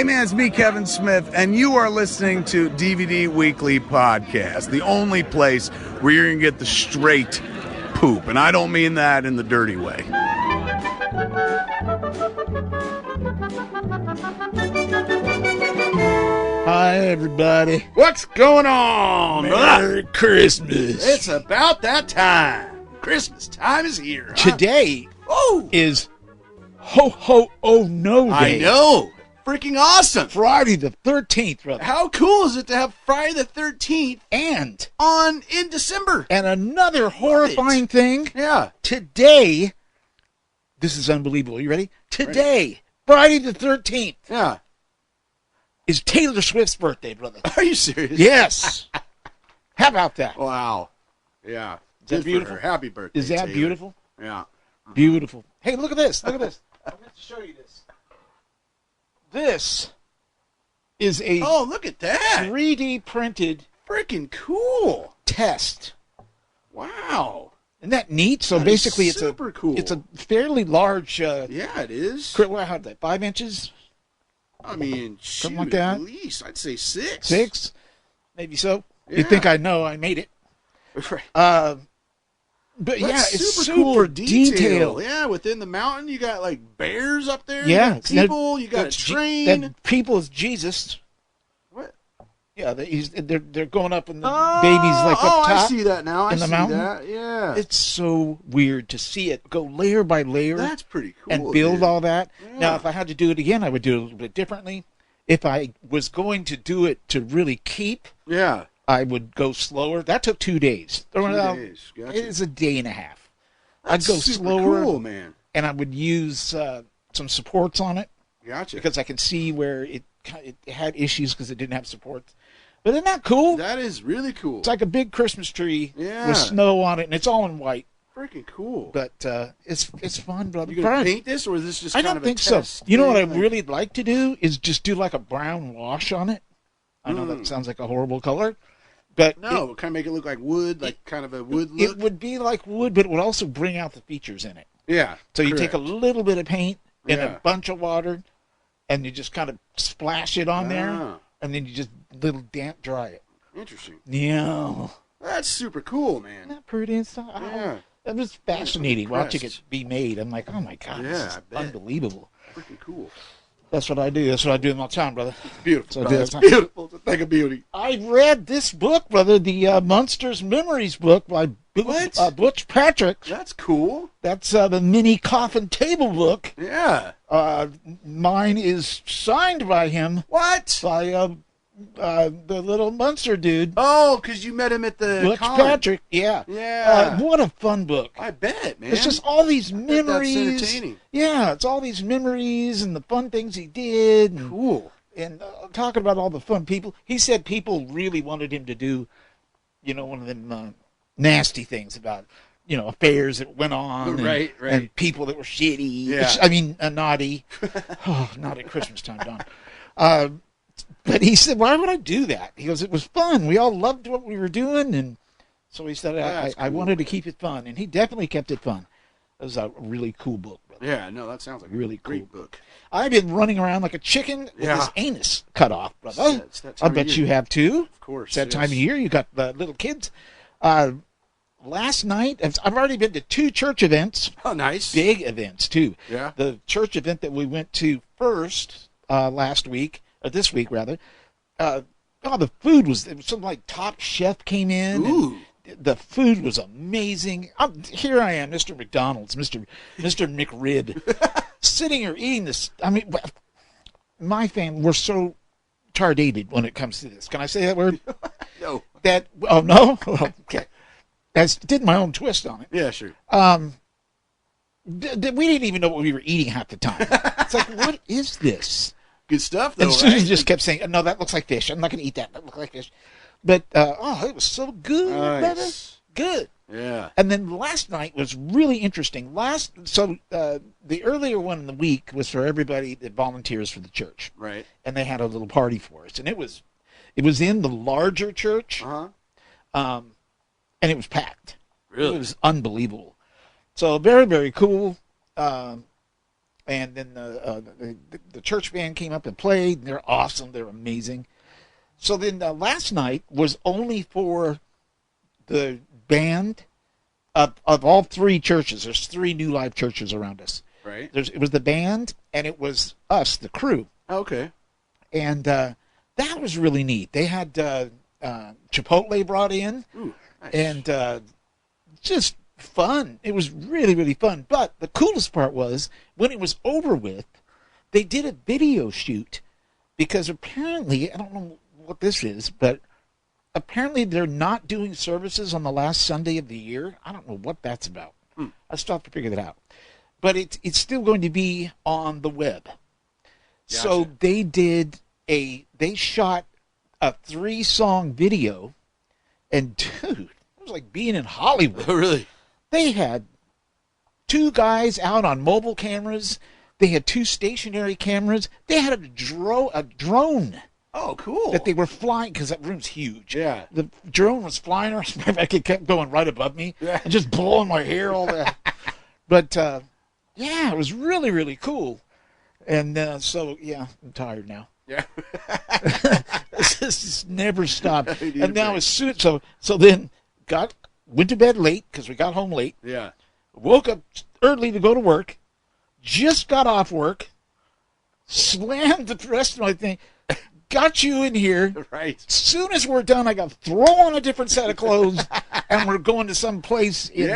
Hey man, it's me, Kevin Smith, and you are listening to DVD Weekly Podcast, the only place where you're going to get the straight poop. And I don't mean that in the dirty way. Hi, everybody. What's going on? Merry Christmas. It's about that time. Christmas time is here. Today is Ho Ho Oh No Day. I know. Freaking awesome. Friday the 13th, brother. How cool is it to have Friday the 13th And in December? And another horrifying thing. Yeah. Today, this is unbelievable. You ready? Today, Friday the 13th, Yeah. is Taylor Swift's birthday, brother. Are you serious? Yes. How about that? Wow. Yeah. Is that Good for beautiful? her. Happy birthday. Is that Taylor. beautiful? Yeah. Beautiful. Hey, look at this. Look at this. I'm going to show you this. This is a Oh, look at that. 3D printed Freaking cool. test. Wow. Isn't that neat? So That is basically, super cool. It's a fairly large. Yeah, it is. How did that? 5 inches, I mean, Something shoot, like that? at least I'd say 6. 6, maybe so. Yeah. You think I know? I made it. Right. But That's yeah, it's super super cool for detailed. detail. Yeah, within the mountain, you got like bears up there. Yeah, you got people. You got a that's train. That people is Jesus. What? Yeah, they're going up and the baby's like up top. I see that now. I in the see mountain. that. Yeah, It's so weird to see it go layer by layer. that's pretty cool. And build dude. all that. Yeah. Now, if I had to do it again, I would do it a little bit differently. If I was going to do it to really keep, Yeah, I would go slower. That took 2 days. 2 Well, days. Gotcha. It is a day and a half. That's I'd go super slower, cool, man. and I would use some supports on it Gotcha. because I can see where it had issues because it didn't have supports. But isn't that cool? That is really cool. It's like a big Christmas tree Yeah. with snow on it, and it's all in white. Freaking cool. But it's fun, brother. You gonna Fun. paint this, or is this just I kind don't of think a so. test You know what I thing? really like to do is just do like a brown wash on it. I know that sounds like a horrible color, but No, kind of make it look like wood, like kind of a wood it look. would be like wood, but it would also bring out the features in it. Yeah. So you take a correct. little bit of paint and Yeah. a bunch of water, and you just kind of splash it on there, Ah, and then you just little damp dry it. interesting. Yeah, That's super cool, isn't man. that pretty inside? Yeah. It was fascinating watching it impressed. be made. I'm like, oh my god, Yeah, this I is bet. unbelievable. Freaking cool. That's what I do. That's what I do in my time, brother. Beautiful. So bro. that's- That's beautiful. It's a thing of beauty. I read this book, brother, the Monsters Memories book by What? Butch Patrick. That's cool. That's the mini coffin table book. Yeah. Mine is signed by him, What? by the little monster dude, Oh, because you met him at the Butch con. Patrick. Yeah. Yeah. What a fun book. I bet, man. It's just all these bet that's memories. entertaining. Yeah, it's all these memories and the fun things he did. And, cool. and talking about all the fun people. He said people really wanted him to do, one of them nasty things about, affairs that went on. Right, right. And people that were shitty. Yeah. I mean, naughty. Oh, not at Christmas time, Don. But he said, why would I do that? He goes, it was fun. We all loved what we were doing. And so he said, That's I cool, wanted to man. keep it fun. And he definitely kept it fun. It was a really cool book, brother. Yeah, no, that sounds like Really a great cool. book. I've been running around like a chicken with Yeah. his anus cut off, brother. It's that I time of bet year. you have too. Of course. It's that yes. time of year. You got the little kids. Last night, I've already been to 2 church events, Oh, nice. big events too. Yeah. The church event that we went to first last week, or this week rather, the food was some like top chef came in. and Ooh. the food was amazing. Here I am, Mr. McDonald's, Mr. McRib, sitting here eating this. I mean, my family, we're so tardated when it comes to this. Can I say that word? No. Oh, no? Okay. I did my own twist on it. Yeah, sure. We didn't even know what we were eating half the time. It's like, what is this? Good stuff, though, And Susan right? just kept saying, no, that looks like fish. I'm not going to eat that. That looks like fish. But, it was so good, brother. Nice. Good. Yeah. And then last night was really interesting. The earlier one in the week was for everybody that volunteers for the church. Right. And they had a little party for us. And it was in the larger church. Uh-huh. And it was packed. Really? It was unbelievable. So very, very cool. And then the church band came up and played. And they're awesome. They're amazing. So then last night was only for the band of all three churches. There's 3 New Life churches around us. Right. It was the band, and it was us, the crew. Okay. And that was really neat. They had Chipotle brought in. Ooh, nice. And just fun. It was really, really fun. But the coolest part was when it was over with, they did a video shoot because apparently, I don't know what this is, but apparently they're not doing services on the last Sunday of the year. I don't know what that's about. I still have to figure that out. But it's still going to be on the web. Gotcha. So they shot a 3-song video, and dude, it was like being in Hollywood. Oh, really? They had 2 guys out on mobile cameras. They had 2 stationary cameras. They had a drone Oh, cool. that they were flying, because that room's huge. Yeah. The drone was flying around. It kept going right above me and just blowing my hair all that. But, yeah, it was really, really cool. And so, yeah, I'm tired now. Yeah. This just never stopped. You need And a now break. as soon so then went to bed late because we got home late. Yeah. Woke up early to go to work. Just got off work. Slammed the rest of my thing. Got you in here. Right. As soon as we're done, I got to throw on a different set of clothes, and we're going to some place in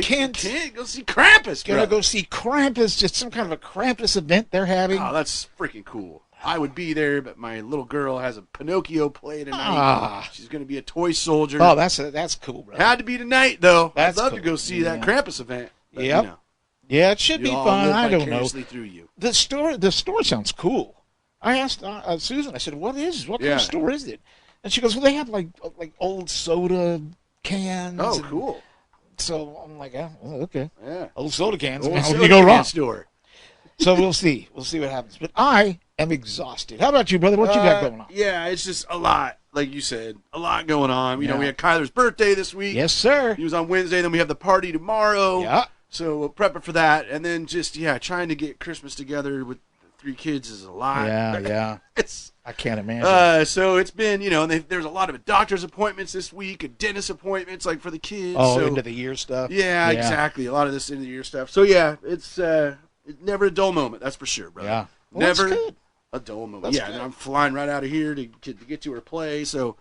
Kent. Can't go see Krampus, Gonna bro. go see Krampus, just some kind of a Krampus event they're having. Oh, that's freaking cool. I would be there, but my little girl has a Pinocchio play tonight. Ah. She's going to be a toy soldier. Oh, that's cool, bro. Had to be tonight, though. That's I'd love cool. to go see that Yeah. Krampus event. But, Yep. you know, Yeah, it should be you'll all fun. live I don't know. vicariously through you. The store sounds cool. I asked Susan. I said, "What kind Yeah. of store is it?" And she goes, "Well, they have like old soda cans." Oh, and cool. So I'm like, "Oh, okay, Yeah. old soda cans. Old How soda can you go can wrong?" Store. So we'll see. We'll see what happens. But I am exhausted. How about you, brother? What you got going on? Yeah, it's just a lot. Like you said, a lot going on. You know, Yeah. we had Kyler's birthday this week. Yes, sir. He was on Wednesday. Then we have the party tomorrow. Yeah. So we're prepping for that. And then just, trying to get Christmas together with 3 kids is a lot. Yeah. It's I can't imagine. so it's been, and there's a lot of doctor's appointments this week and dentist appointments like for the kids. Oh, so, end of the year stuff. yeah, exactly. A lot of this end of the year stuff. So yeah, it's never a dull moment. That's for sure, brother. Yeah. Well, Never that's good. a dull moment. That's yeah, good. and I'm flying right out of here to get to her play. So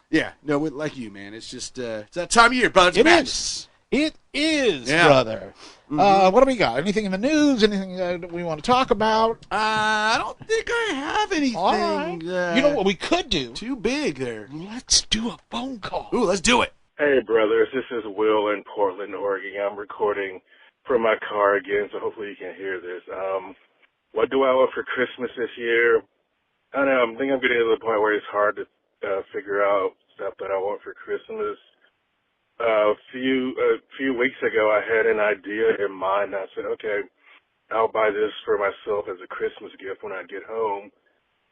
yeah, no, like you, man. It's just it's that time of year, brother. It's It madness. is. It is, Yeah. brother. What do we got? Anything in the news? Anything that we want to talk about? I don't think I have anything. All right. You know what we could do? Too big there. Let's do a phone call. Ooh, let's do it. Hey, brothers. This is Will in Portland, Oregon. I'm recording from my car again, so hopefully you can hear this. What do I want for Christmas this year? I don't know. I think I'm getting to the point where it's hard to figure out stuff that I want for Christmas. A few weeks ago, I had an idea in mind. I said, okay, I'll buy this for myself as a Christmas gift when I get home.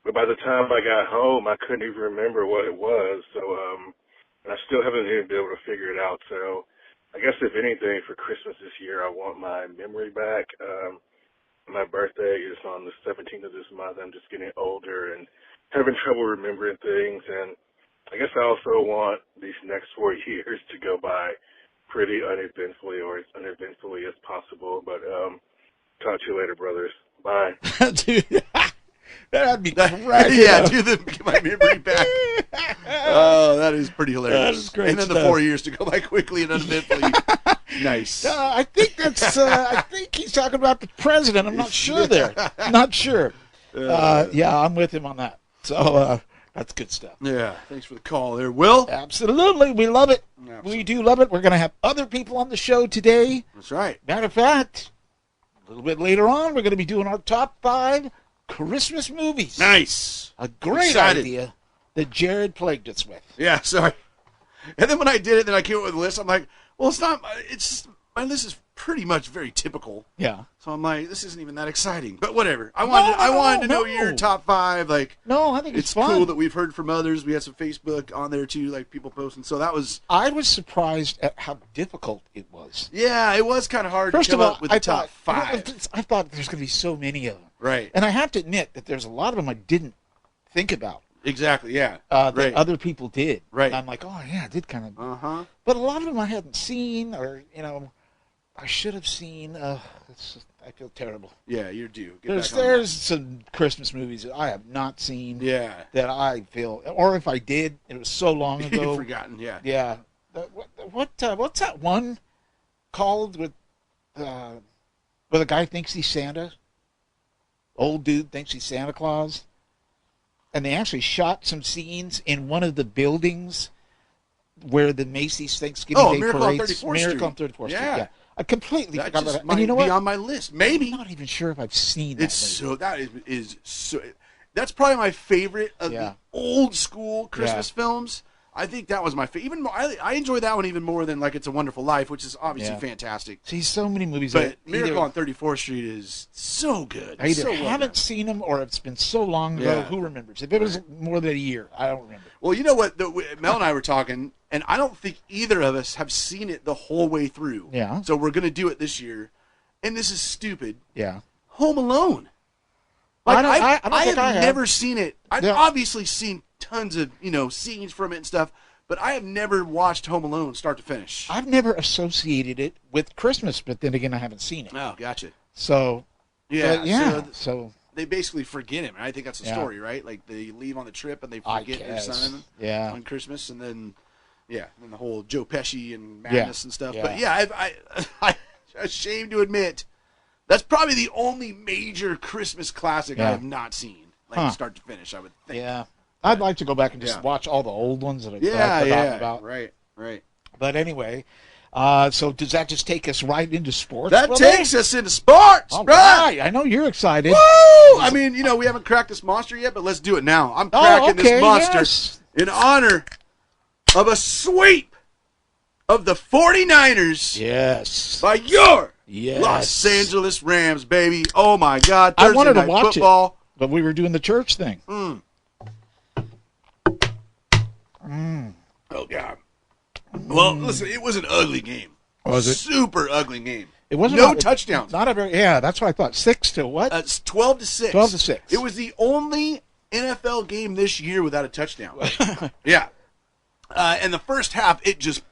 But by the time I got home, I couldn't even remember what it was. So, I still haven't even been able to figure it out. So, I guess if anything for Christmas this year, I want my memory back. My birthday is on the 17th of this month. I'm just getting older and having trouble remembering things. And I guess I also want these next 4 years to go by pretty uneventfully or as uneventfully as possible. But talk to you later, brothers. Bye. Dude, that'd be cracking Yeah, up. get my memory back. Oh, that is pretty hilarious. That is great And then the stuff. 4 years to go by quickly and uneventfully. Nice. I think that's. I think he's talking about the president. I'm not sure there. Not sure. Yeah, I'm with him on that. So that's good stuff. Yeah, thanks for the call there, Will. Absolutely, we love it. Absolutely. We do love it. We're going to have other people on the show today. That's right. Matter of fact, a little bit later on, we're going to be doing our top 5 Christmas movies. Nice. A great Excited. idea that Jared plagued us with. Yeah, sorry. And then when I did it, then I came up with a list. I'm like, well, it's not. It's my list is pretty much very typical. Yeah. So I'm like, this isn't even that exciting. But whatever. I wanted to know your top 5. Like, No, I think it's fun. cool that we've heard from others. We had some Facebook on there too, like people posting. So that was. I was surprised at how difficult it was. Yeah, it was kind of hard First to come of all, up with the I top thought, 5. I thought there's going to be so many of them. Right. And I have to admit that there's a lot of them I didn't think about. Exactly. Yeah. That right. other people did. Right. And I'm like, oh yeah, I did kind of. Uh-huh. But a lot of them I hadn't seen, or I should have seen. I feel terrible. Yeah, you're due. Get There's back on there's some Christmas movies that I have not seen. that. Yeah. That I feel, or if I did, it was so long ago. You've forgotten. Yeah. Yeah. What's that one called with where the guy thinks he's Santa? Old dude thinks he's Santa Claus. And they actually shot some scenes in one of the buildings where the Macy's Thanksgiving Day Miracle on parades. 34th Miracle on Street. 34th Street. Yeah. Yeah. I completely That forgot just about that. might And you know be what? on my list. Maybe. I'm not even sure if I've seen that. It's movie. so that is so. That's probably my favorite of the old school Christmas films. I think that was my favorite. Even more, I enjoy that one even more than like It's a Wonderful Life, which is obviously fantastic. See, so many movies. But that Miracle on 34th Street is so good. I either so well haven't done. seen them or it's been so long ago. Yeah. Who remembers? If it was more than a year, I don't remember. Well, you know what? Mel and I were talking, and I don't think either of us have seen it the whole way through. Yeah. So we're going to do it this year. And this is stupid. Yeah. Home Alone. I Like, don't I think I have have. never seen it. I've Yeah. obviously seen tons of, scenes from it and stuff, but I have never watched Home Alone start to finish. I've never associated it with Christmas, but then again, I haven't seen it. Oh, gotcha. So, Yeah. So They basically forget him. And I think that's the Yeah. story, right? Like they leave on the trip and they I forget their guess. son Yeah. on Christmas, and then the whole Joe Pesci and madness and stuff. Yeah. But yeah, I'm ashamed to admit that's probably the only major Christmas classic I Yeah. have not seen, like start to finish. I would think. yeah. I'd like to go back and just Yeah. watch all the old ones that I've Yeah, forgotten about. right. But anyway, so does that just take us right into sports? That brother? takes us into sports, All right? right. I know you're excited. Woo! I mean, we haven't cracked this monster yet, but let's do it now. I'm Oh, cracking okay, this monster yes. in honor of a sweep of the 49ers Yes. by your Yes. Los Angeles Rams, baby. Oh, my God. I Thursday wanted to night watch football. it, but we were doing the church thing. Oh, God. Well, listen, it was an ugly game. Was it? Super ugly game. It wasn't No not- touchdowns. Not a very. Yeah, that's what I thought. 6 to what? It's 12-6. 12-6. It was the only NFL game this year without a touchdown. Yeah. And the first half, it just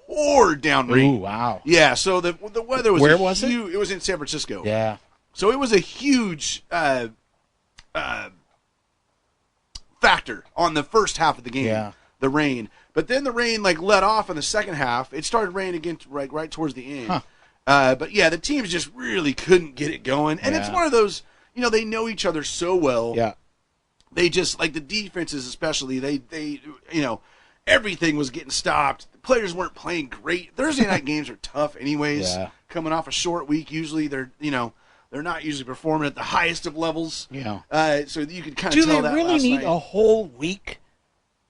poured down rain. Ooh, wow. Yeah, so the weather was Where was it? It was in San Francisco. Yeah. So it was a huge factor on the first half of the game. Yeah. The rain, but then the rain let off in the second half. It started raining again right towards the end. But yeah, the teams just really couldn't get it going, and it's Yeah. one of those. They know each other so well. Yeah. They just the defenses, especially. They everything was getting stopped. The players weren't playing great. Thursday night games are tough, anyways. Yeah. Coming off a short week, usually they're not usually performing at the highest of levels. Yeah. So you could kind Do of tell they that really last need night. a whole week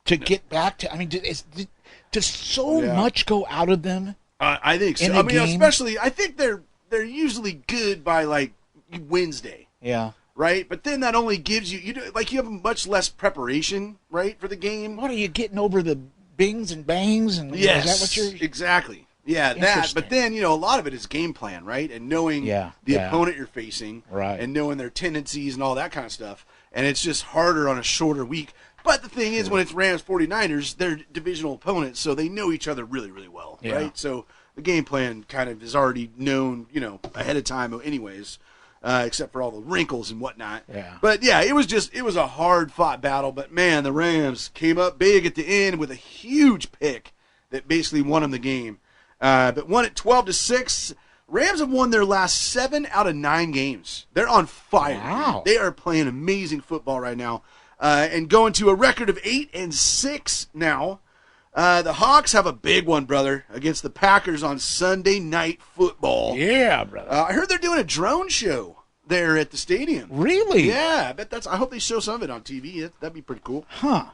to get back to? I mean, does so Yeah. much go out of them? I think so. in I a mean, game? especially I think they're usually good by Wednesday, Yeah. right? But then that only gives you you have much less preparation, right, for the game. What are you getting over the bings and bangs? And Yes, is that what you're? exactly. Yeah, that. Interesting. But then a lot of it is game plan, right, and knowing Yeah, the yeah. opponent you're facing, Right. and knowing their tendencies and all that kind of stuff. And it's just harder on a shorter week. But the thing is, when it's Rams 49ers, they're divisional opponents, so they know each other really, really well, Yeah. right? So the game plan kind of is already known, ahead of time anyways, except for all the wrinkles and whatnot. Yeah. But yeah, it was a hard-fought battle. But man, the Rams came up big at the end with a huge pick that basically won them the game. But won it 12-6. Rams have won their last 7 out of 9 games. They're on fire. Wow. They are playing amazing football right now, and going to a record of 8-6 now. The Hawks have a big one, brother, against the Packers on Sunday Night Football. Yeah, brother. I heard they're doing a drone show there at the stadium. Really? Yeah, I bet I hope they show some of it on TV. That'd be pretty cool. Huh.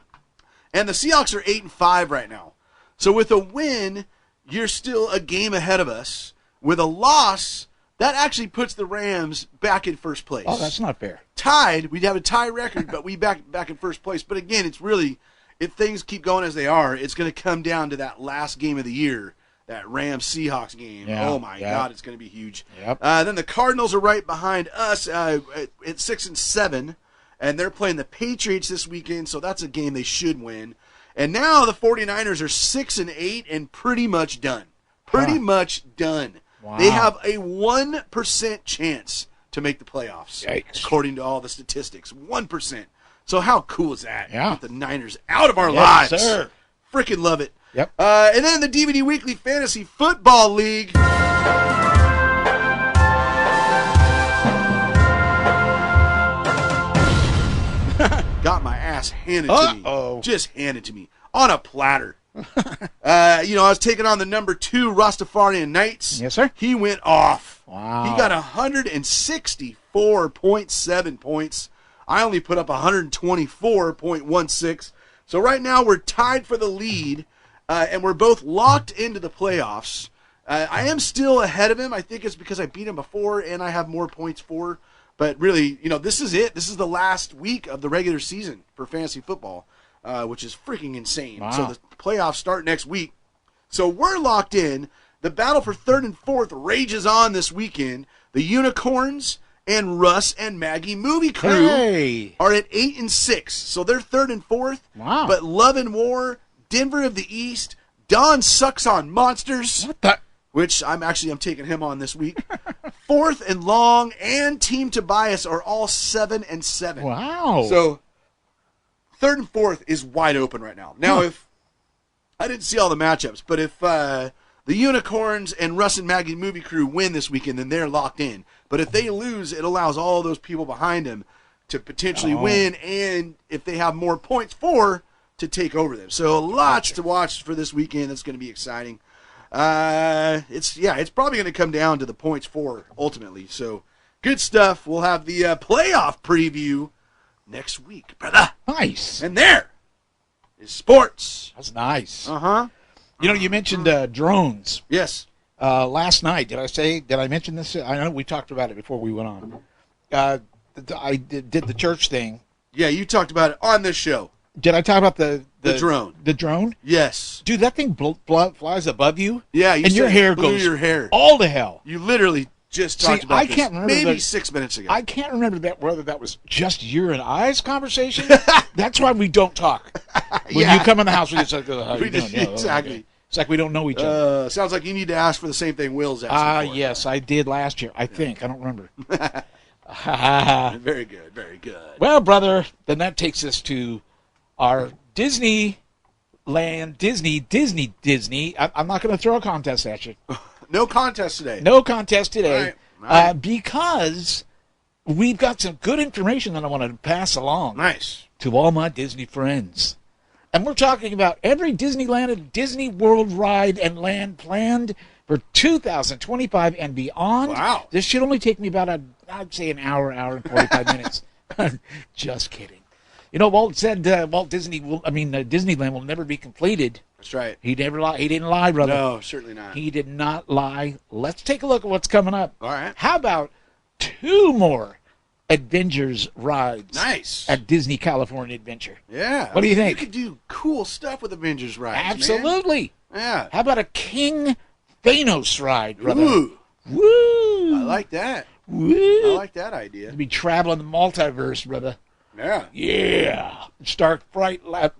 And the Seahawks are 8-5 right now. So with a win, you're still a game ahead of us. With a loss, that actually puts the Rams back in first place. Oh, that's not fair. Tied, we'd have a tie record, but we back in first place. But again, it's really, if things keep going as they are, it's going to come down to that last game of the year, that Rams-Seahawks game. Yeah, Oh my yeah. God, it's going to be huge. Yep. Then the Cardinals are right behind us at 6-7, and they're playing the Patriots this weekend, so that's a game they should win. And now the 49ers are 6-8 and pretty much done. Pretty much done. Wow. They have a 1% chance to make the playoffs, Yikes. according to all the statistics. 1%. So how cool is that? Yeah. Get the Niners out of our Yes, lives. sir. Freaking love it. Yep. And then the DVD Weekly Fantasy Football League. Got my ass handed to me. Uh-oh. Just handed to me on a platter. I was taking on the number 2 Rastafarian Knights. Yes, sir. He went off. Wow. He got 164.7 points. I only put up 124.16. So right now we're tied for the lead, and we're both locked into the playoffs. I am still ahead of him. I think it's because I beat him before and I have more points for. But really, this is it. This is the last week of the regular season for fantasy football, which is freaking insane. Wow. So the playoffs start next week. So we're locked in. The battle for 3rd and 4th rages on this weekend. The Unicorns and Russ and Maggie Movie Crew Hey. are at 8-6. So they're 3rd and 4th. Wow. But Love and War, Denver of the East, Don Sucks on Monsters, What the? which I'm taking him on this week. 4th and Long and Team Tobias are all 7-7. Wow. So 3rd and 4th is wide open right now. Now, if I didn't see all the matchups, but if the Unicorns and Russ and Maggie Movie Crew win this weekend, then they're locked in. But if they lose, it allows all those people behind them to potentially win, and if they have more points for, to take over them. So lots to watch for this weekend. That's going to be exciting. It's probably going to come down to the points for ultimately. So good stuff. We'll have the playoff preview next week, brother. Nice. And there is sports. That's nice. Uh-huh. You mentioned drones. Yes. Last night, did I mention this? I know we talked about it before we went on. I did the church thing. Yeah, you talked about it on this show. Did I talk about the drone? The drone? Yes. Dude, that thing flies above you. Yeah, you and your said hair it blew goes your hair. all to hell. You literally just talked about I this can't remember maybe the- 6 minutes ago. I can't remember whether that was just your and I's conversation. That's why we don't talk. When Yeah. you come in the house, we just like, how We you doing? just- Yeah, exactly. okay. It's like we don't know each other. Sounds like you need to ask for the same thing Will's asking for. Yes, I did last year. I think. I don't remember. Very good, very good. Well, brother, then that takes us to our Disneyland, Disney. I'm not going to throw a contest at you. No contest today. No contest today. All right. Because we've got some good information that I want to pass along Nice. to all my Disney friends. And we're talking about every Disneyland and Disney World ride and land planned for 2025 and beyond. Wow. This should only take me about, I'd say, an hour and 45 minutes. Just kidding. Walt said Disneyland will never be completed. That's right. He never lied. He didn't lie, brother. No, certainly not. He did not lie. Let's take a look at what's coming up. All right. How about 2 more Avengers rides Nice. at Disney California Adventure? Yeah. What do you think? You could do cool stuff with Avengers rides, man. Absolutely. Yeah. How about a King Thanos ride, brother? Ooh, Woo! I like that. Woo! I like that idea. Be traveling the multiverse, brother. Yeah. Yeah. Stark Flight Lab,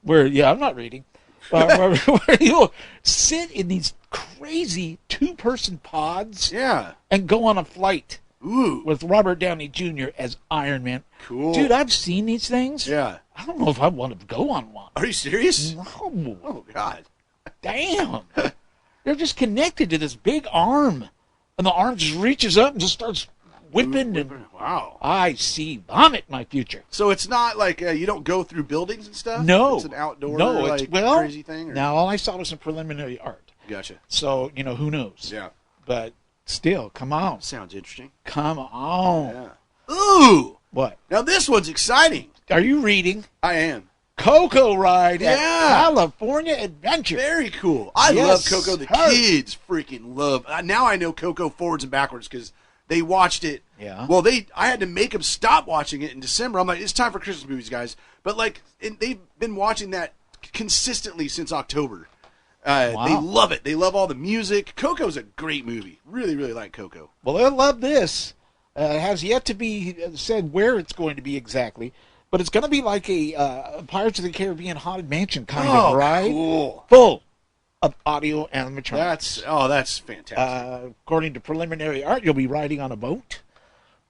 where, I'm not reading, where you'll sit in these crazy 2-person pods Yeah. and go on a flight Ooh. with Robert Downey Jr. as Iron Man. Cool. Dude, I've seen these things. Yeah. I don't know if I want to go on one. Are you serious? No. Oh, God. Damn. They're just connected to this big arm. And the arm just reaches up and just starts whipping. And Wow. I see vomit in my future. So it's not like you don't go through buildings and stuff? No. It's an outdoor it's, crazy thing? Or? Now all I saw was some preliminary art. Gotcha. So, who knows? Yeah. But still, come on. Sounds interesting. Come on. Yeah. Ooh. What? Now this one's exciting. Are you reading? I am. Coco ride at Yeah. California Adventure. Very cool. I Yes, love Coco. The sir. kids freaking love. Now I know Coco forwards and backwards because they watched it. Yeah. Well, I had to make them stop watching it in December. I'm like, it's time for Christmas movies, guys. But they've been watching that consistently since October. Wow. They love it. They love all the music. Coco's a great movie. Really, really like Coco. Well, they'll love this. It has yet to be said where it's going to be exactly, but it's going to be like a Pirates of the Caribbean Haunted Mansion kind of ride. Cool. Full of audio animatronics. That's fantastic. According to preliminary art, you'll be riding on a boat,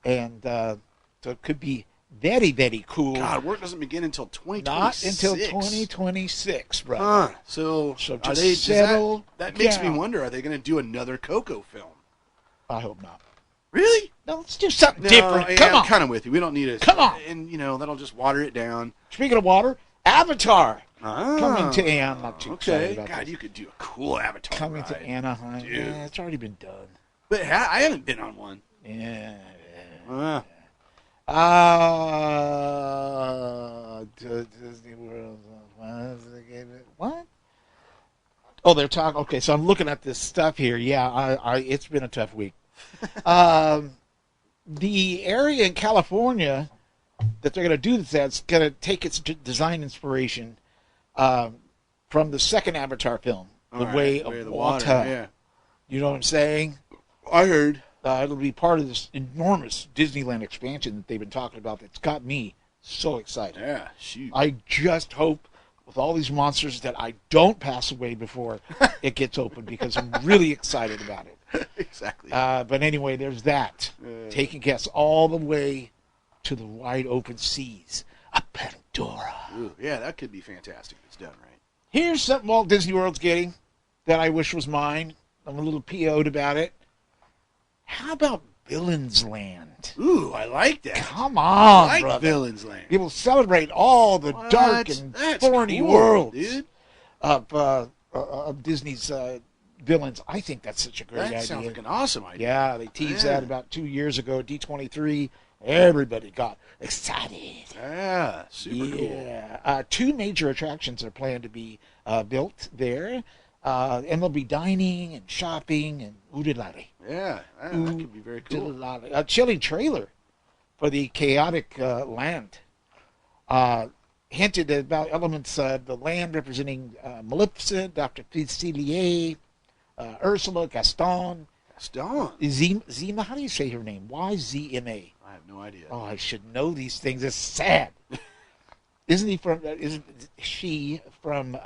and so it could be very, very cool. God, work doesn't begin until 2026. Not until 2026, brother. So So are just they, settle that makes me down. wonder, are they going to do another Coco film? I hope not. Really? No, let's do something No, different. yeah, Come on. I'm kind of with you. We don't need it. Come on. And, that'll just water it down. Speaking of water, Avatar Ah, coming to I'm not too excited okay. about God, this. you could do a cool Avatar Coming ride. to Anaheim. Dude. Yeah, it's already been done. But I haven't been on one. Yeah. Disney World. What? Oh, they're talking. Okay, so I'm looking at this stuff here. Yeah, it's been a tough week. The area in California that they're going to do that's going to take its design inspiration from the second Avatar film, The Way of Water. Yeah. You know what I'm saying? I heard. It'll be part of this enormous Disneyland expansion that they've been talking about that's got me so excited. Yeah, shoot. I just hope with all these monsters that I don't pass away before it gets open because I'm really excited about it. Exactly. But anyway, there's that. Taking guests all the way to the wide open seas of Pandora. Ooh, yeah, that could be fantastic if it's done right. Here's something Walt Disney World's getting that I wish was mine. I'm a little PO'd about it. How about Villains Land? Ooh, I like that. Come on, I like brother. Villains Land. It will celebrate all the dark and That's thorny cool, worlds dude. of Disney's villains. I think that's such a great That idea. sounds like an awesome idea. Yeah, they teased Yeah. that about 2 years ago at D23. Everybody got excited. Yeah, super cool. Yeah. 2 major attractions are planned to be built there. And there'll be dining and shopping and oodalali. Yeah, that could be very cool. Oodalali. A chilling trailer for the chaotic land. Hinted about elements of the land representing Maleficent, Dr. Facilier, Ursula, Gaston, Zima. How do you say her name? YZMA. I have no idea. Oh, I should know these things. It's sad. Isn't she from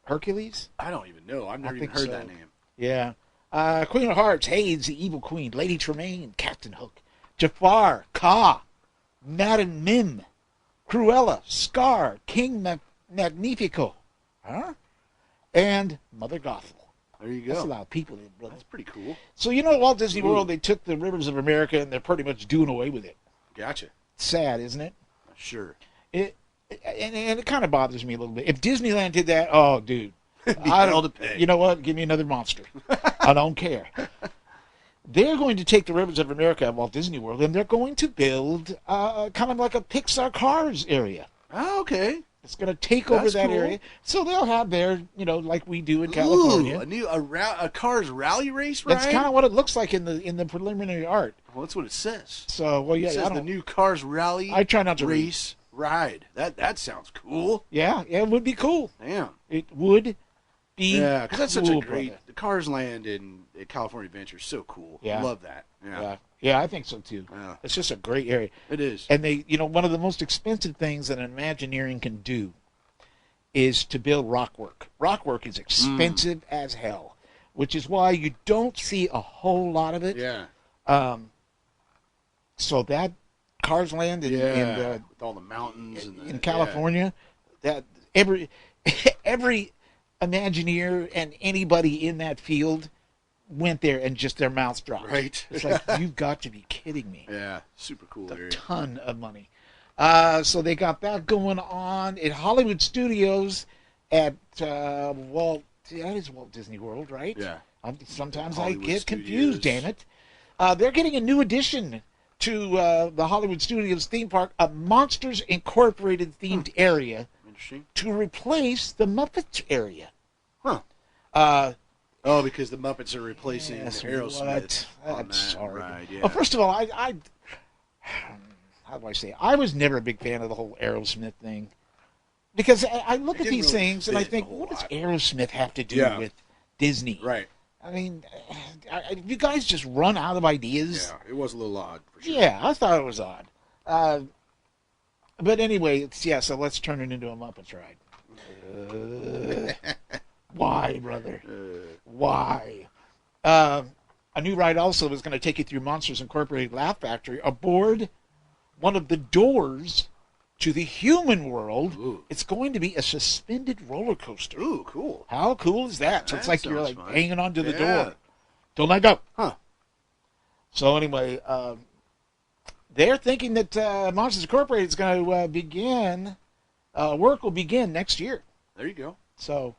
Hercules? I don't even know. I've never I even think heard so. that name. Yeah. Queen of Hearts, Hades, the Evil Queen, Lady Tremaine, Captain Hook, Jafar, Ka, Madame Mim, Cruella, Scar, King Magnifico, and Mother Gothel. There you That's a go. lot of people in, brother. That's pretty cool. So you know, at Walt Disney World, they took the Rivers of America and they're pretty much doing away with it. Gotcha. Sad, isn't it? Sure. And it kind of bothers me a little bit. If Disneyland did that, oh, dude, I hell don't. to pay. You know what? Give me another monster. I don't care. They're going to take the Rivers of America at Walt Disney World, and they're going to build kind of like a Pixar Cars area. Oh, okay. It's going to take over That's that cool. area, so they'll have their, like we do in California. Ooh, a Cars rally race ride? That's kind of what it looks like in the preliminary art. Well, that's what it says. So, well, yeah, It says I the don't. new Cars rally I try not to read. race ride. That sounds cool. Yeah, it would be cool. Damn. It would be. Yeah, because that's such a cool, great. brother. The Cars Land and California Adventure is so cool. Yeah. Love that. Yeah. Yeah, I think so too. Yeah. It's just a great area. It is. And they, one of the most expensive things that an Imagineering can do is to build rockwork. Rockwork is expensive as hell, which is why you don't see a whole lot of it. Yeah. So that Cars Land With all the mountains and in California, that every Imagineer and anybody in that field went there and just their mouths dropped. Right. It's like, you've got to be kidding me. Yeah. Super cool A area. ton of money. So they got that going on at Hollywood Studios at Walt. That is Walt Disney World, right? Yeah. Sometimes Hollywood I get confused. Studios. Damn it! They're getting a new addition to the Hollywood Studios theme park a Monsters Incorporated themed area Interesting. to replace the Muppets area. Huh. Uh, Oh, because the Muppets are replacing yes, Aerosmith. what? on That's that. sorry. Right, yeah. Well, first of all, I how do I say? I was never a big fan of the whole Aerosmith thing because I look It at didn't these really things and I fit think, a whole what does lot. Aerosmith have to do Yeah. with Disney? Right. I mean, you guys just run out of ideas. Yeah, it was a little odd for sure. Yeah, I thought it was odd. But anyway, so let's turn it into a Muppets ride. Why, brother? Why? A new ride also is going to take you through Monsters Incorporated Laugh Factory aboard one of the doors to the human world. Ooh. It's going to be a suspended roller coaster. Ooh, cool. How cool is that? So it's That like you're sounds like fun. hanging onto the Yeah. door. Don't let go. Huh. So anyway, they're thinking that Monsters Incorporated is going to begin, work will begin next year. There you go. So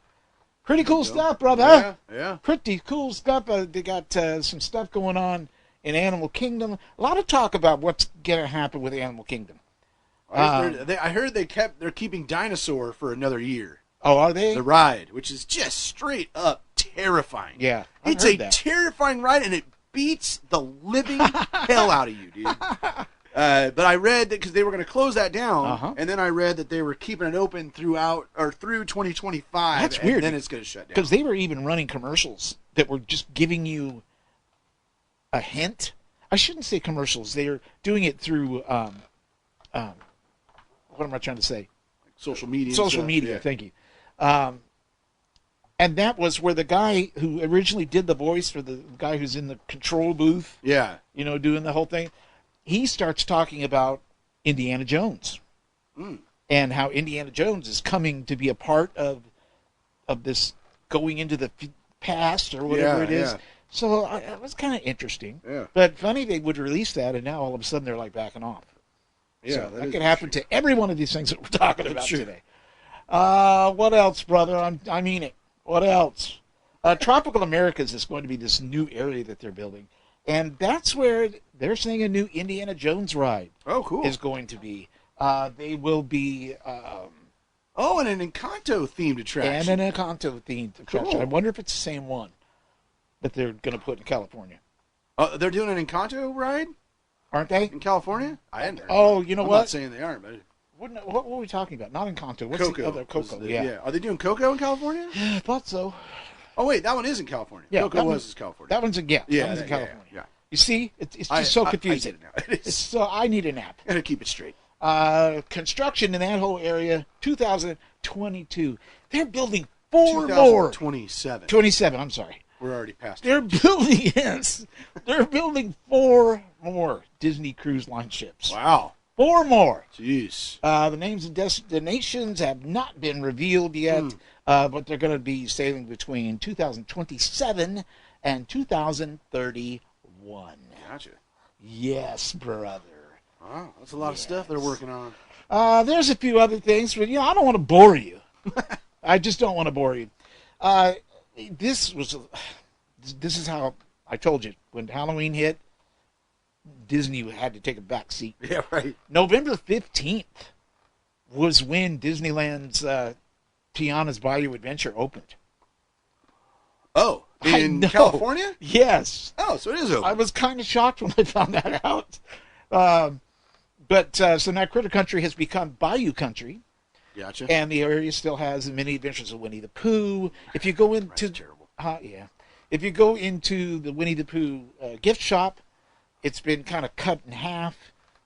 pretty cool stuff, brother. Yeah, yeah. Pretty cool stuff. They got some stuff going on in Animal Kingdom. A lot of talk about what's going to happen with Animal Kingdom. I heard they're keeping Dinosaur for another year. Oh, are they? The ride, which is just straight up terrifying. Yeah, I've It's heard a that. terrifying ride, and it beats the living hell out of you, dude. But I read that because they were going to close that down, Uh-huh. and then I read that they were keeping it open through 2025. That's and weird. then it's going to shut down. Because they were even running commercials that were just giving you a hint. I shouldn't say commercials. They're doing it through, what am I trying to say? Social media. and Social stuff, media, yeah. thank you. And that was where the guy who originally did the voice for the guy who's in the control booth, Yeah. doing the whole thing, he starts talking about Indiana Jones and how Indiana Jones is coming to be a part of this going into the past or whatever Yeah, it is. yeah. So it was kind of interesting. Yeah. But funny they would release that, and now all of a sudden they're like backing off. Yeah, So that that is could happen to every one of these things that we're talking about true. today. What else, brother? I mean it. What else? Tropical Americas is going to be this new area that they're building. And that's where they're saying a new Indiana Jones ride Oh, cool. is going to be. They will be Oh, and an Encanto themed attraction. and an Encanto themed attraction. Cool. I wonder if it's the same one that they're going to put in California. They're doing an Encanto ride Aren't they? in California? I hadn't heard. Oh, you know I'm what? not saying they aren't, but What were we talking about? Not Encanto. What's Coco. the other? was Coco, the- yeah. Are they doing Coco in California? I thought so. Oh, wait, that one is in California. Yeah, Coco that was one- in California. That one's that Yeah, one's in yeah, California. yeah. You see, it's just I- so I confusing. get it now. It It's is. so I need a nap. Gotta keep it straight. Construction in that whole area, 2022. They're building four more. 2027. 27. I'm sorry. We're already past it. They're building They're building four more Disney Cruise Line ships. Wow. Four more. Jeez. The names and destinations have not been revealed yet, but they're going to be sailing between 2027 and 2031. Gotcha. Yes, brother. Wow, that's a lot of stuff they're working on. There's a few other things, but I don't want to bore you. I just don't want to bore you. This is how I told you when Halloween hit. Disney had to take a back seat. Yeah, right. November 15th was when Disneyland's Tiana's Bayou Adventure opened. Oh, I in know. California? Yes. Oh, so it is open. I was kind of shocked when I found that out. So now Critter Country has become Bayou Country, Gotcha. and the area still has the mini adventures of Winnie the Pooh. If you go into That's terrible. if you go into the Winnie the Pooh gift shop, it's been kind of cut in half.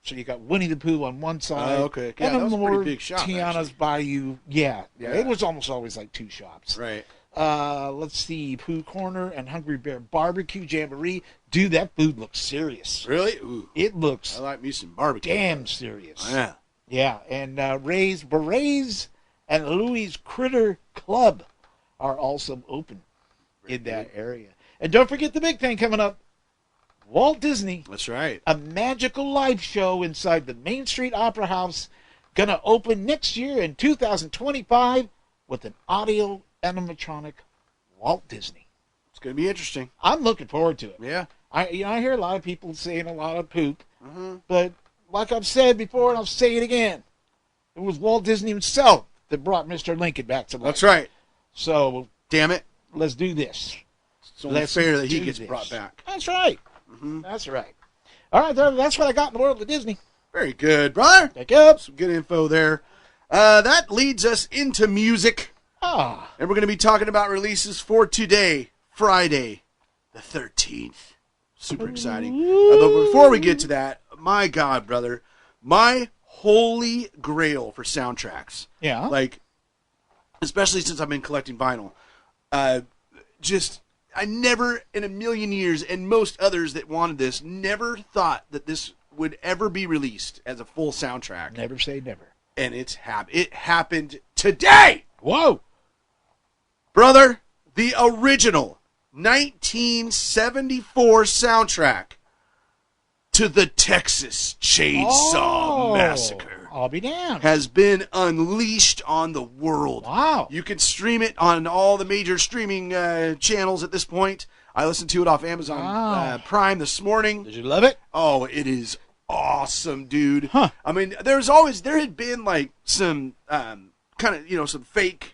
So you got Winnie the Pooh on one side, Oh, okay. Yeah, and that a was a more pretty big shop, Tiana's actually. Bayou. Yeah, Yeah. it was almost always like two shops. Right. Let's see, Pooh Corner and Hungry Bear Barbecue Jamboree. Dude, that food looks serious. Really? Ooh. It looks I like me some barbecue. damn serious. Yeah. Yeah, and Ray's Berets and Louis Critter Club are also open in that area. And don't forget the big thing coming up. Walt Disney, That's right. a magical live show inside the Main Street Opera House, gonna open next year in 2025 with an audio animatronic Walt Disney. It's going to be interesting. I'm looking forward to it. Yeah. I hear a lot of people saying a lot of poop But like I've said before, and I'll say it again, it was Walt Disney himself that brought Mr. Lincoln back to life. That's right. So Damn it. let's do this. It's only Let's fair that he do gets this. brought back. That's right. That's right. All right, that's what I got in the world of Disney. Very good, brother. Thank you. Some good info there. That leads us into music. Ah, And we're going to be talking about releases for today, Friday, the 13th. Super exciting. But before we get to that, my God, brother, my holy grail for soundtracks. yeah. Like, especially since I've been collecting vinyl. I never in a million years, and most others that wanted this, never thought that this would ever be released as a full soundtrack. Never say never. And it happened today! Whoa. Brother, the original 1974 soundtrack to the Texas Chainsaw Massacre I'll be damned. has been unleashed on the world. Wow. You can stream it on all the major streaming channels at this point. I listened to it off Amazon Wow. Prime this morning. Did you love it? Oh, it is awesome, dude. Huh. I mean, there had been like some kind of, some fake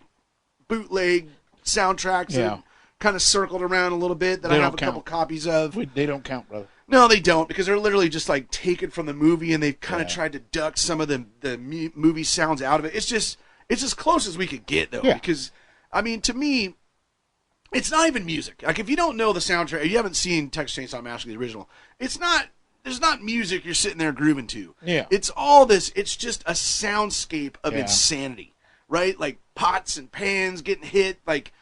bootleg soundtracks Yeah. that kind of circled around a little bit that They I don't have a couple count. copies of. They don't count, brother. No, they don't, because they're literally just like taken from the movie, and they've kind of Yeah. tried to duck some of the movie sounds out of it. It's as close as we could get, though, Yeah. because I mean, to me, it's not even music. Like, if you don't know the soundtrack, if you haven't seen Texas Chainsaw Massacre the original, there's not music you're sitting there grooving to. Yeah. It's all this. It's just a soundscape of Yeah. insanity, right? Like pots and pans getting hit, like,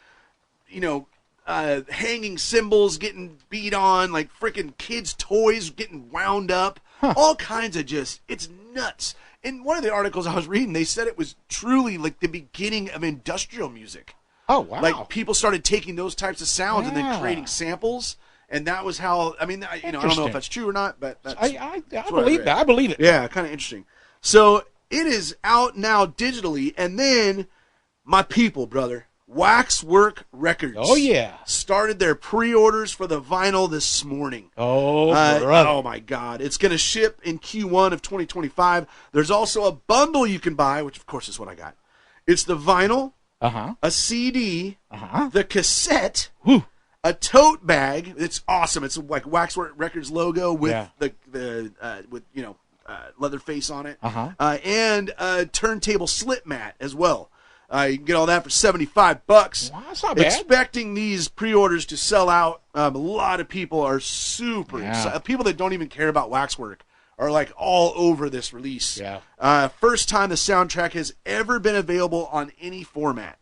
hanging cymbals getting beat on, like freaking kids' toys getting wound up, all kinds of it's nuts. In one of the articles I was reading, they said it was truly like the beginning of industrial music. Oh, wow. Like, people started taking those types of sounds and then Yeah. creating samples, and that was how. I mean, I don't know Interesting. if that's true or not, but that's I what I believe read. that. I believe it. Yeah, kind of interesting. So it is out now digitally, and then my people, brother, Waxwork Records. Oh, yeah. Started their pre-orders for the vinyl this morning. Oh, brother. Oh my God! It's going to ship in Q1 of 2025. There's also a bundle you can buy, which of course is what I got. It's the vinyl, Uh-huh. a CD, Uh-huh. the cassette, Whew. a tote bag. It's awesome. It's like Waxwork Records logo with Yeah. the Leatherface on it, Uh-huh. and a turntable slip mat as well. You can get all that for $75. Wow, that's not bad. Expecting these pre-orders to sell out. A lot of people are super Yeah. excited. People that don't even care about Waxwork are like all over this release. Yeah. First time the soundtrack has ever been available on any format.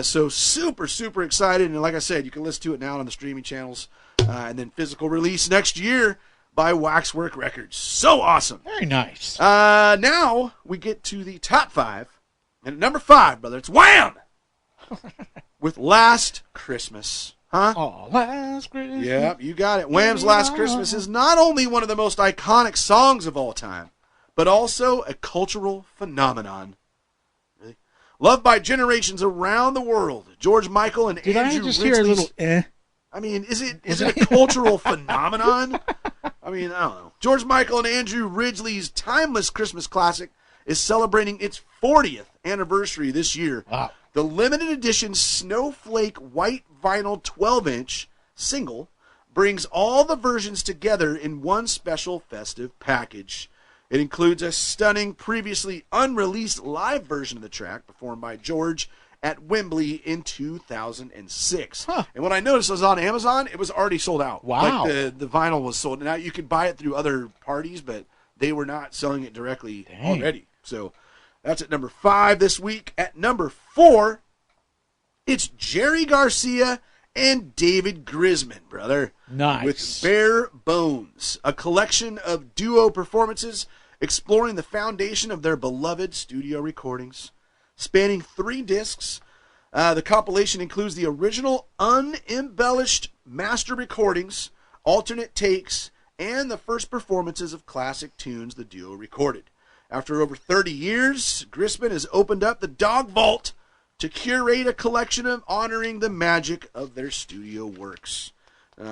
So super, super excited. And like I said, you can listen to it now on the streaming channels. And then physical release next year by Waxwork Records. So awesome. Very nice. Now we get to the top 5. And at number 5, brother, it's Wham! With Last Christmas. Huh? Oh, last Christmas. Yep, you got it. Wham's Last Christmas is not only one of the most iconic songs of all time, but also a cultural phenomenon. Really? Loved by generations around the world, George Michael and Did Andrew I just Ridgely's... hear a little I mean, is it a cultural phenomenon? I mean, I don't know. George Michael and Andrew Ridgely's timeless Christmas classic is celebrating its 40th anniversary this year. Wow. The limited edition Snowflake white vinyl 12-inch single brings all the versions together in one special festive package. It includes a stunning, previously unreleased live version of the track performed by George at Wembley in 2006. Huh. And what I noticed was on Amazon, it was already sold out. Wow. Like the vinyl was sold. Now you could buy it through other parties, but they were not selling it directly Dang. already. So that's at number 5 this week. At number 4, it's Jerry Garcia and David Grisman, brother. Nice. With Bare Bones, a collection of duo performances exploring the foundation of their beloved studio recordings. Spanning 3 discs, the compilation includes the original unembellished master recordings, alternate takes, and the first performances of classic tunes the duo recorded. After over 30 years, Grisman has opened up the Dog Vault to curate a collection of honoring the magic of their studio works.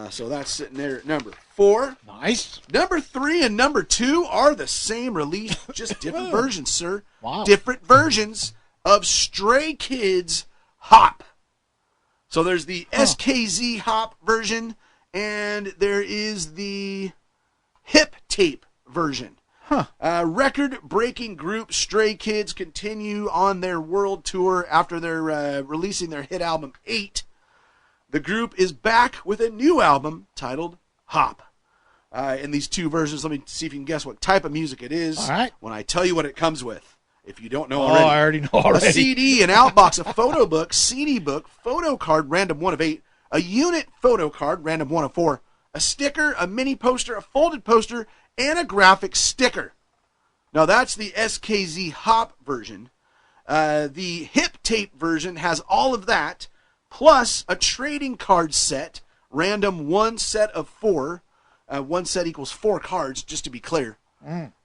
So that's sitting there at number 4. Nice. Number 3 and number 2 are the same release, just different versions, sir. Wow. Different versions of Stray Kids Hop. So there's the SKZ Hop version, and there is the Hip Tape version. Record-breaking group Stray Kids continue on their world tour after they're releasing their hit album 8. The group is back with a new album titled Hop. In these two versions, let me see if you can guess what type of music it is. All right. When I tell you what it comes with, if you don't know Oh, already. I already know already. A CD, an outbox, a photo book, CD book, photo card, random 1 of 8, a unit photo card, random 1 of 4, a sticker, a mini poster, a folded poster, and a graphic sticker. Now that's the SKZ Hop version. The Hip Tape version has all of that, plus a trading card set, random 1 set of 4. 1 set equals 4 cards, just to be clear.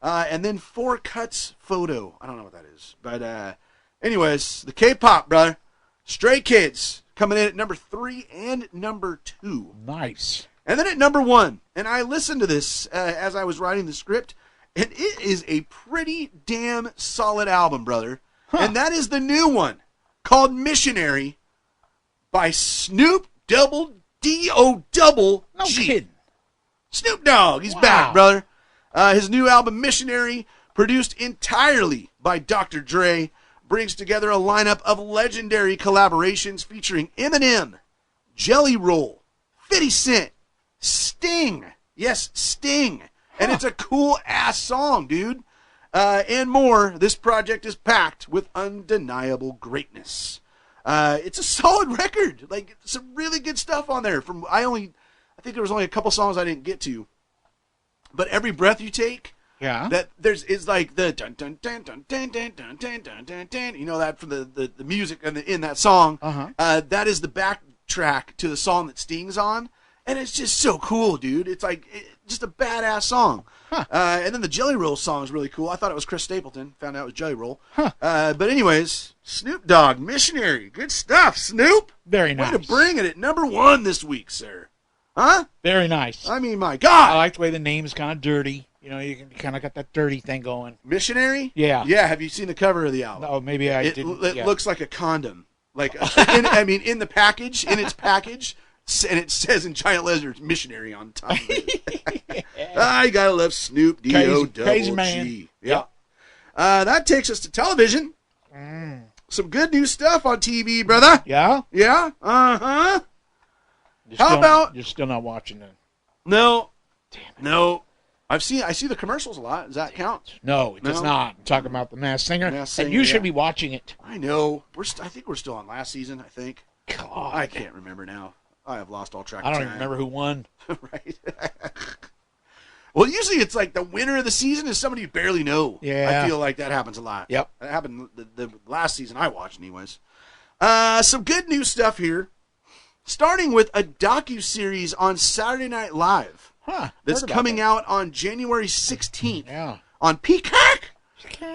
And then 4 cuts photo. I don't know what that is. But anyways, the K-pop, brother. Stray Kids coming in at number 3 and number 2. Nice. And then at number 1, and I listened to this as I was writing the script, and it is a pretty damn solid album, brother. And that is the new one called Missionary by Snoop D-O-double No G. kidding. Snoop Dogg, he's Wow. back, brother. His new album, Missionary, produced entirely by Dr. Dre, brings together a lineup of legendary collaborations featuring Eminem, Jelly Roll, 50 Cent, Sting. Yes, Sting. And it's a cool-ass song, dude. And more. This project is packed with undeniable greatness. It's a solid record. Like, some really good stuff on there. I think there was only a couple songs I didn't get to. But Every Breath You Take, Yeah. that is like the dun dun dun dun dun dun dun dun dun dun dun. You know that from the music in that song. That is the backtrack to the song that Sting's on, and it's just so cool, dude. It's like just a badass song. And then the Jelly Roll song is really cool. I thought it was Chris Stapleton. Found out it was Jelly Roll. But anyways, Snoop Dogg, Missionary, good stuff, Snoop. Very Way nice. to bring it at number 1 this week, sir. Huh? Very nice. I mean, my I God. like the way the name's kind of dirty. You know, you kind of got that dirty thing going. Missionary? Yeah. Yeah, have you seen the cover of the album? Oh, maybe I It didn't. Yeah. looks like a condom. Like, in the package, in its package, and it says in giant letters, Missionary on top of it. I gotta love Snoop D-O-double-G. Crazy man. Yeah. That takes us to television. Some good new stuff on TV, brother. Yeah? Yeah? Uh-huh. How about- You're still not watching it. No. No. I see the commercials a lot. Does that count? No, it does No? not. I'm talking about The Masked Singer. Masked And Singer, you should yeah. be watching it. I know. I think we're still on last season, I think. God. I can't remember now. I have lost all track I of don't time. even remember who won. Right? Well, usually it's like the winner of the season is somebody you barely know. Yeah. I feel like that happens a lot. Yep. That happened the last season I watched, anyways. Some good news stuff here. Starting with a docu-series on Saturday Night Live that's coming out on January 16th Yeah. on Peacock.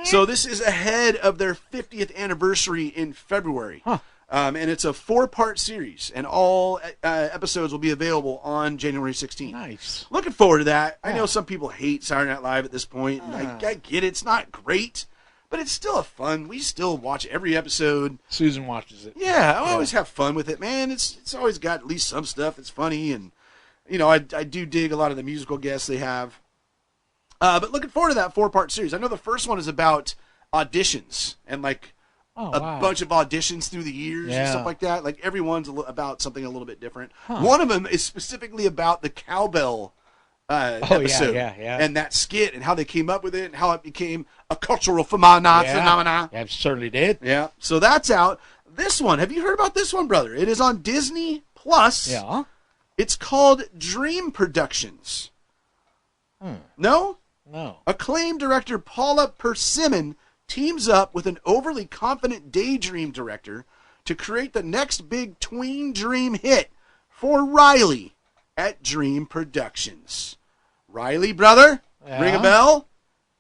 So this is ahead of their 50th anniversary in February. And it's a 4-part series, and all episodes will be available on January 16th. Nice. Looking forward to that. I Yeah. know some people hate Saturday Night Live at this point, and I get it. It's not great, but it's still a fun. We still watch every episode. Susan watches it. Yeah, I always have fun with it, man. It's always got at least some stuff that's funny, and you know I do dig a lot of the musical guests they have. But looking forward to that 4-part series. I know the first one is about auditions and like a bunch of auditions through the years and stuff like that. Like everyone's about something a little bit different. One of them is specifically about the cowbell episode and that skit and how they came up with it and how it became a cultural phenomenon. Yeah, it certainly did. Yeah, so that's out. This one, have you heard about this one, brother? It is on Disney Plus. Yeah. It's called Dream Productions. No? No. Acclaimed director Paula Persimmon teams up with an overly confident daydream director to create the next big tween dream hit for Riley at Dream Productions. Riley, brother? Yeah. Ring a bell?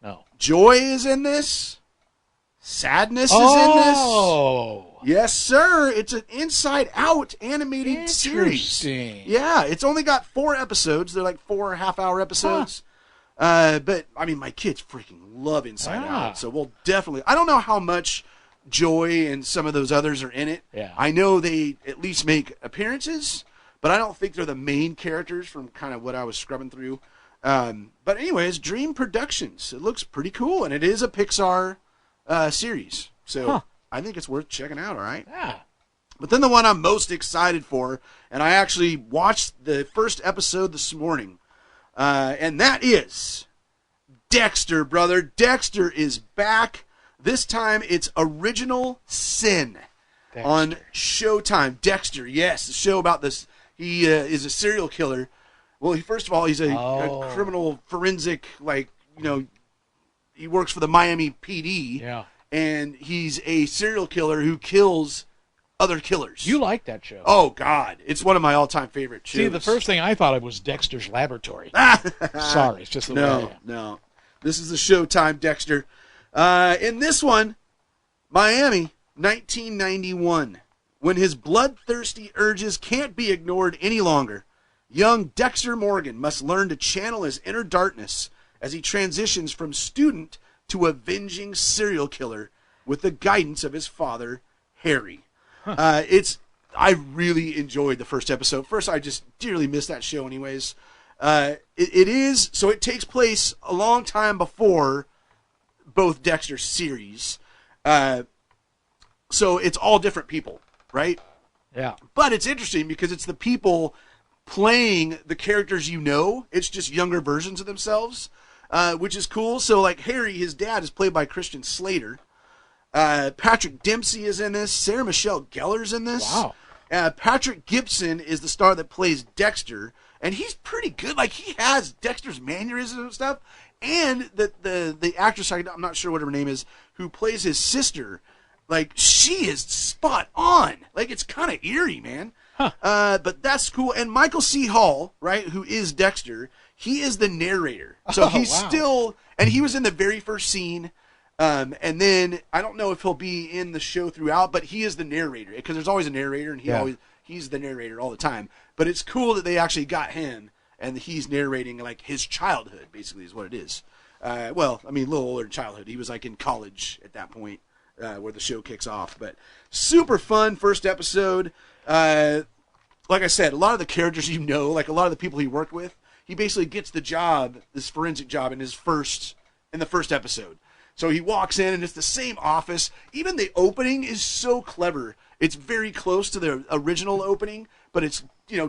No. Joy is in this. Sadness is in this. Oh. Yes, sir. It's an Inside Out animated series. Interesting. Yeah, it's only got 4 episodes. They're like 4 half-hour episodes. But, I mean, my kids freaking love Inside Out. So we'll definitely... I don't know how much Joy and some of those others are in it. Yeah. I know they at least make appearances, but I don't think they're the main characters from kind of what I was scrubbing through. But anyways, Dream Productions. It looks pretty cool, and it is a Pixar series. So I think it's worth checking out, all right? Yeah. But then the one I'm most excited for, and I actually watched the first episode this morning, and that is Dexter, brother. Dexter is back. This time it's Original Sin on Showtime. Dexter, yes, the show about this. He is a serial killer. Well, first of all, he's a criminal forensic, he works for the Miami PD. Yeah. And he's a serial killer who kills other killers. You like that show? Oh, God. It's one of my all-time favorite shows. See, the first thing I thought of was Dexter's Laboratory. Sorry, it's just the way I am. No. This is the Showtime Dexter. In this one, Miami, 1991. When his bloodthirsty urges can't be ignored any longer, young Dexter Morgan must learn to channel his inner darkness as he transitions from student to avenging serial killer with the guidance of his father, Harry. I really enjoyed the first episode. First, I just dearly missed that show anyways. It takes place a long time before both Dexter series. So it's all different people, right? Yeah. But it's interesting because it's the people playing the characters you know. It's just younger versions of themselves, which is cool. So, like, Harry, his dad, is played by Christian Slater. Patrick Dempsey is in this. Sarah Michelle Gellar's in this. Wow. Patrick Gibson is the star that plays Dexter, and he's pretty good. Like, he has Dexter's mannerisms and stuff. And the actress, I'm not sure what her name is, who plays his sister, like, she is spot on. Like, it's kind of eerie, man. But that's cool. And Michael C. Hall, right, who is Dexter, he is the narrator. So he's still, and he was in the very first scene. And then I don't know if he'll be in the show throughout, but he is the narrator because there's always a narrator, and he's the narrator all the time. But it's cool that they actually got him, and he's narrating like his childhood, basically, is what it is. Well, I mean, a little older than childhood. He was like in college at that point where the show kicks off. But super fun first episode. Like I said, a lot of the characters like a lot of the people he worked with, he basically gets the job, this forensic job, in the first episode. So he walks in, and it's the same office. Even the opening is so clever. It's very close to the original opening, but it's,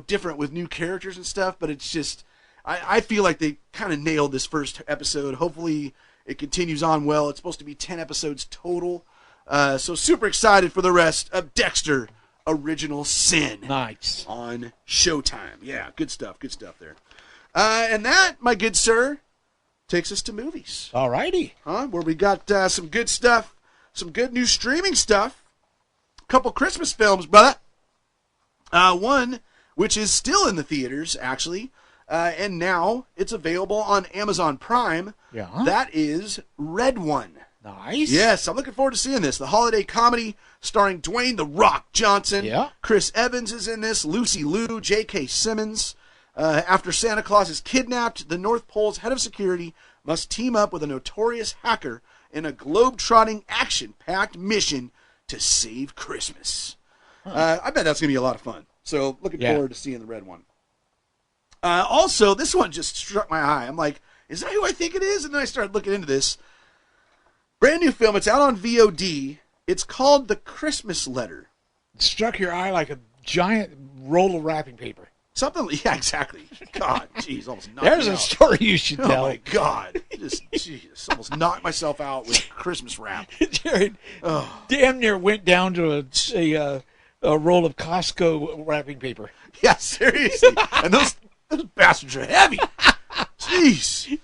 different with new characters and stuff. But it's just, I feel like they kind of nailed this first episode. Hopefully it continues on well. It's supposed to be 10 episodes total. So super excited for the rest of Dexter Original Sin. Nice. On Showtime. Yeah, good stuff there. And that, my good sir, takes us to movies. All righty. Where we got some good stuff, some good new streaming stuff, a couple Christmas films, brother. One, which is still in the theaters, actually, and now it's available on Amazon Prime. Yeah. That is Red One. Nice. Yes, I'm looking forward to seeing this. The holiday comedy starring Dwayne "The Rock" Johnson. Yeah. Chris Evans is in this, Lucy Liu, J.K. Simmons. After Santa Claus is kidnapped, the North Pole's head of security must team up with a notorious hacker in a globe-trotting, action-packed mission to save Christmas. I bet that's going to be a lot of fun. So looking forward to seeing the Red One. Also, this one just struck my eye. I'm like, is that who I think it is? And then I started looking into this. Brand new film. It's out on VOD. It's called The Christmas Letter. It struck your eye like a giant roll of wrapping paper. Something, yeah, exactly. God, jeez, almost knocked There's me a out. story you should tell. Oh, my God. Jesus, almost knocked myself out with Christmas wrap. Jared damn near went down to a roll of Costco wrapping paper. Yeah, seriously. And those bastards are heavy. Jeez.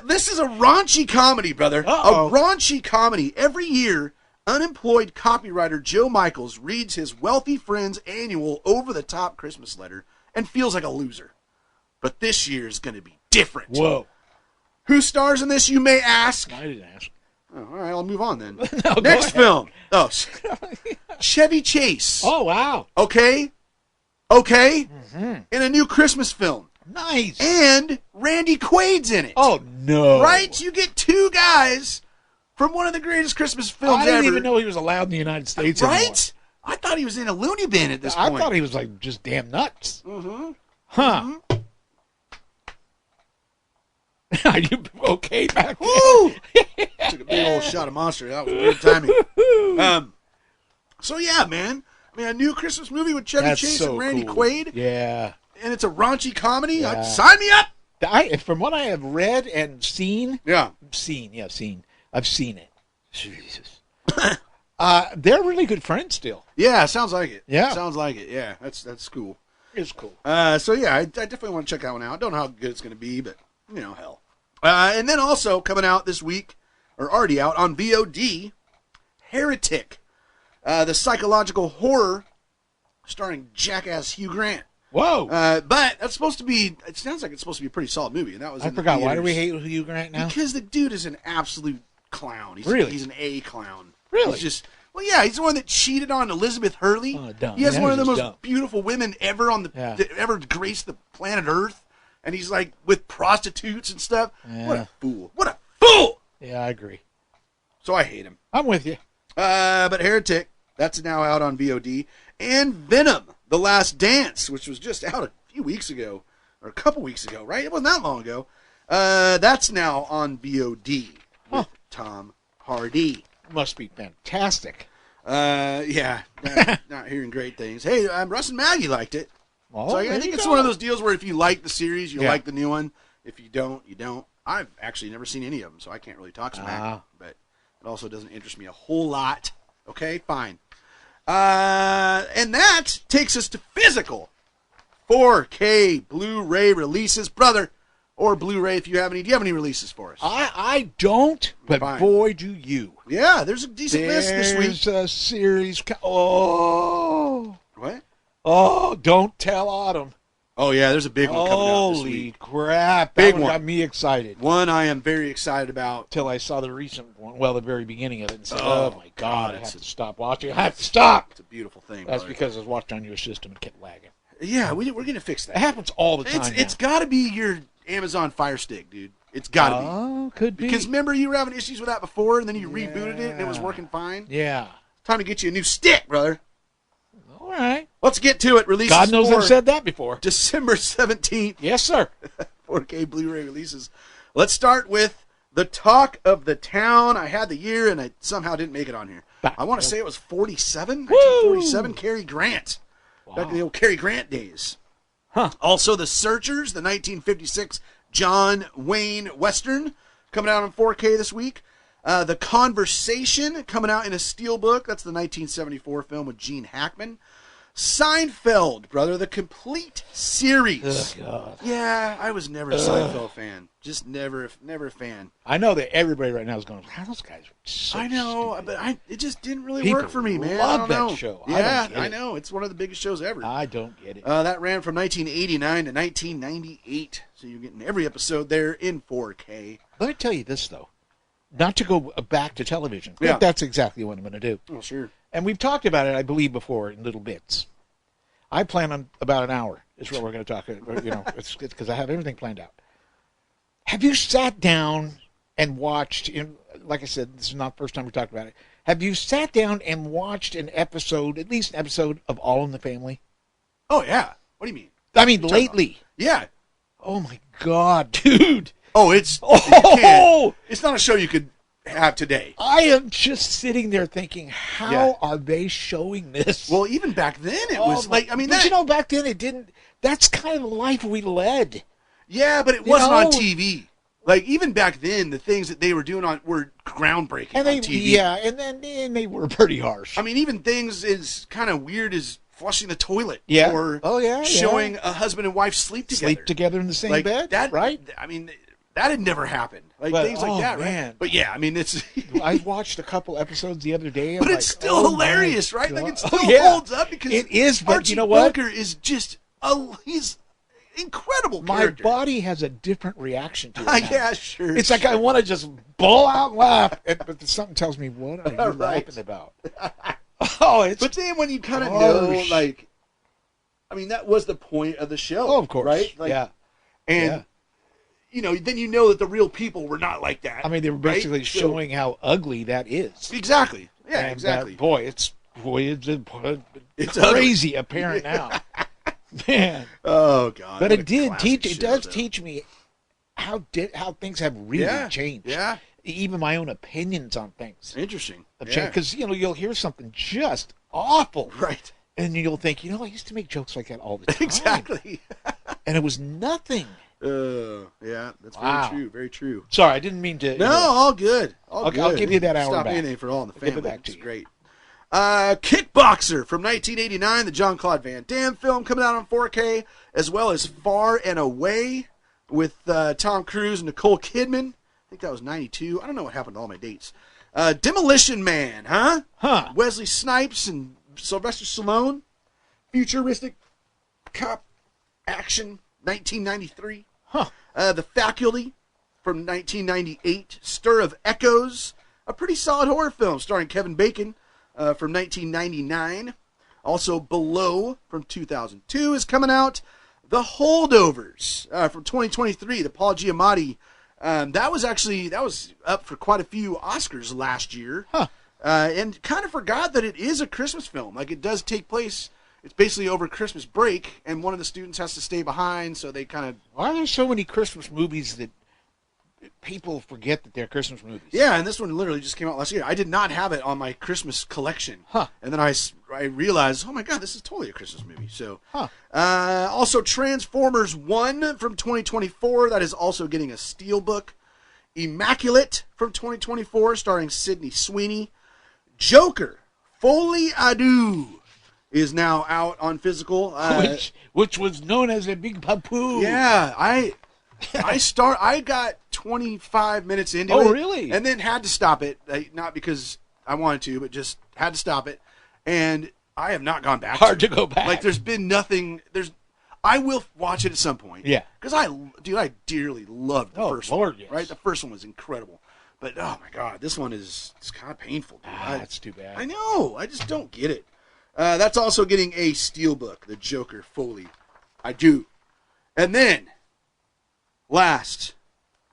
This is a raunchy comedy, brother. Uh-oh. A raunchy comedy. Every year, unemployed copywriter Joe Michaels reads his wealthy friend's annual over-the-top Christmas letter and feels like a loser. But this year is going to be different. Whoa. Who stars in this, you may ask? I didn't ask. Oh, all right, I'll move on then. No, go Next ahead. film. Oh, Chevy Chase. Oh, wow. Okay. In a new Christmas film. Nice. And Randy Quaid's in it. Oh, no. Right? You get two guys from one of the greatest Christmas films I didn't ever. even know he was allowed in the United States Right? anymore. I thought he was in a loony bin at this I point. thought he was like just damn nuts. Mm-hmm. Huh. Are you okay back there? Woo! Took a big old shot of Monster. That was weird timing. So yeah, man. I mean, a new Christmas movie with Chevy That's Chase so and Randy cool. Quaid, Yeah. and it's a raunchy comedy. Yeah. Sign me up. From what I have read and seen, Yeah. I've seen it. Jesus. They're really good friends still. Yeah, sounds like it. Yeah. Sounds like it. Yeah, that's cool. It's cool. So yeah, I definitely want to check that one out. I don't know how good it's going to be, but hell. And then also coming out this week, or already out on VOD, Heretic, the psychological horror starring jackass Hugh Grant. Whoa. But that's supposed to be. It sounds like it's supposed to be a pretty solid movie, and that was. I in the forgot. Why do we theaters. hate Hugh Grant now? Because the dude is an absolute clown. Really? He's an A clown. Really? He's just. Well, yeah, he's the one that cheated on Elizabeth Hurley. Oh, dumb. He has Yeah, one of the he's most dumb. beautiful women ever on the Yeah. that ever graced the planet Earth, and he's like with prostitutes and stuff. Yeah. What a fool! What a fool! Yeah, I agree. So I hate him. I'm with you. But Heretic, that's now out on VOD, and Venom: The Last Dance, which was just out a few weeks ago, or a couple weeks ago, right? It wasn't that long ago. That's now on VOD with Tom Hardy. Must be fantastic. Yeah, not hearing great things. Hey, Russ and Maggie liked it. Well, So I there think you it's go. one of those deals where if you like the series, you'll Yeah. like the new one. If you don't, you don't. I've actually never seen any of them, so I can't really talk smack. Ah. But it also doesn't interest me a whole lot. Okay, fine. And that takes us to physical 4K Blu-ray releases, brother, or Blu-ray if you have any. Do you have any releases for us? I don't, but Fine. boy, do you. Yeah, there's a decent list this week. There's a series. Oh, What? don't tell Autumn. Oh yeah, there's a big one coming out this Holy week. crap. Big That one one. got me excited. One I am very excited about. Till I saw the recent one, well, the very beginning of it, and said, Oh, oh my God, I it's have to stop watching. I have to stop. It's a beautiful thing. That's brother. because I was watching on your system and kept lagging. Yeah, we're going to fix It that. happens all the time. It's got to be your Amazon Fire Stick, dude. It's got to be. Oh, could be. Because remember you were having issues with that before, and then you rebooted it, and it was working fine? Yeah. Time to get you a new stick, brother. All right. Let's get to it. Releases God knows for I've said that before. December 17th, Yes, sir. 4K Blu-ray releases. Let's start with The Talk of the Town. I had the year, and I somehow didn't make it on here. I want to say it was 47. 1947, Cary Grant. Back in the old Cary Grant days. Huh. Also, The Searchers, the 1956 John Wayne Western, coming out on 4K this week. The Conversation, coming out in a steelbook. That's the 1974 film with Gene Hackman. Seinfeld, brother, the complete series. Oh, God. Yeah, I was never a Seinfeld fan. Just never a fan. I know that everybody right now is going, how those guys are so I know, stupid." but it just didn't really People work for me, man. love I don't that know. show. I Yeah, don't get I it. know. It's one of the biggest shows ever. I don't get it. That ran from 1989 to 1998, so you're getting every episode there in 4K. Let me tell you this, though. Not to go back to television. Yeah. But that's exactly what I'm going to do. Oh, sure. And we've talked about it, I believe, before in little bits. I plan on about an hour is what we're going to talk. It's because I have everything planned out. Have you sat down and watched? Like I said, this is not the first time we talked about it. Have you sat down and watched an episode, at least an episode of All in the Family? Oh, yeah. What do you mean? I mean, lately. Yeah. Oh my God, dude! Oh, it's Oh, it's not a show you could have today. I am just sitting there thinking, how Yeah. are they showing this? Well, even back then it Oh, was like, I mean, but that, you know, back then it didn't. That's kind of the life we led. yeah, but it You wasn't on know- TV. Like even back then, the things that they were doing were groundbreaking And they, on TV. yeah, and then they were pretty harsh. I mean, even things as kind of weird as flushing the toilet, Yeah. or Oh, yeah, showing a husband and wife sleep together. Sleep together in the same like bed, that, right? I mean, that had never happened. Like But, things like oh, that, right? man. But yeah, I mean, it's. I watched a couple episodes the other day. But I'm it's like, still oh my hilarious, right? Like it God. still Oh, yeah. holds up because It is, but Archie you know what? Bunker is just he's incredible My character. body has a different reaction to it. now. Yeah, sure. It's like I want to just bawl out and laugh, but something tells me, what are you Right. laughing about? Oh, it's But then when you kind of harsh. know, like, I mean, that was the point of the show. oh, of course, Right? Like, yeah. And, Yeah. you know, then you know that the real people were not like that. I mean, they were right? basically So- showing how ugly that is. Exactly. Yeah, And, exactly. it's It's crazy apparent now, man. Oh, God. But what it a did classic teach. It show, does though. teach me how things have really Yeah. changed. Yeah. Even my own opinions on things Interesting. have Yeah. changed because you'll hear something just awful, Right. and you'll think, I used to make jokes like that all the time, Exactly. and it was nothing. Yeah, that's Wow. very true. Very true. Sorry, I didn't mean to. No, all good. All I'll good. give you that hour Stop back. anything for All in the I'll give Family. it back to It's you. great. Kickboxer from 1989, the Jean-Claude Van Damme film, coming out on 4K, as well as Far and Away with Tom Cruise and Nicole Kidman. I think that was 92. I don't know what happened to all my dates. Demolition Man, huh? Huh. Wesley Snipes and Sylvester Stallone. Futuristic cop action, 1993. Huh. The Faculty from 1998. Stir of Echoes, a pretty solid horror film starring Kevin Bacon from 1999. Also, Below from 2002 is coming out. The Holdovers from 2023, the Paul Giamatti. That was up for quite a few Oscars last year. Huh. And kind of forgot that it is a Christmas film. Like, it does take place, it's basically over Christmas break, and one of the students has to stay behind, so they kind of... Why are there so many Christmas movies that people forget that they're Christmas movies? Yeah, and this one literally just came out last year. I did not have it on my Christmas collection. Huh. And then I realized, oh my God, this is totally a Christmas movie. So, Huh. Also Transformers 1 from 2024. That is also getting a steelbook. Immaculate from 2024, starring Sydney Sweeney. Joker, Foley Adu, is now out on physical. Which was known as a big papoose. Yeah, I got 25 minutes into it. Oh, really? And then had to stop it. Not because I wanted to, but just had to stop it. And I have not gone back. Hard to go back. Like, there's been nothing. I will watch it at some point. Yeah. Because I dearly loved the first Lord, one. yes. Right? The first one was incredible. But, oh my God, this one it's kind of painful, dude. That's too bad. I know. I just don't get it. That's also getting a steelbook, the Joker Foley. I do. And then, last,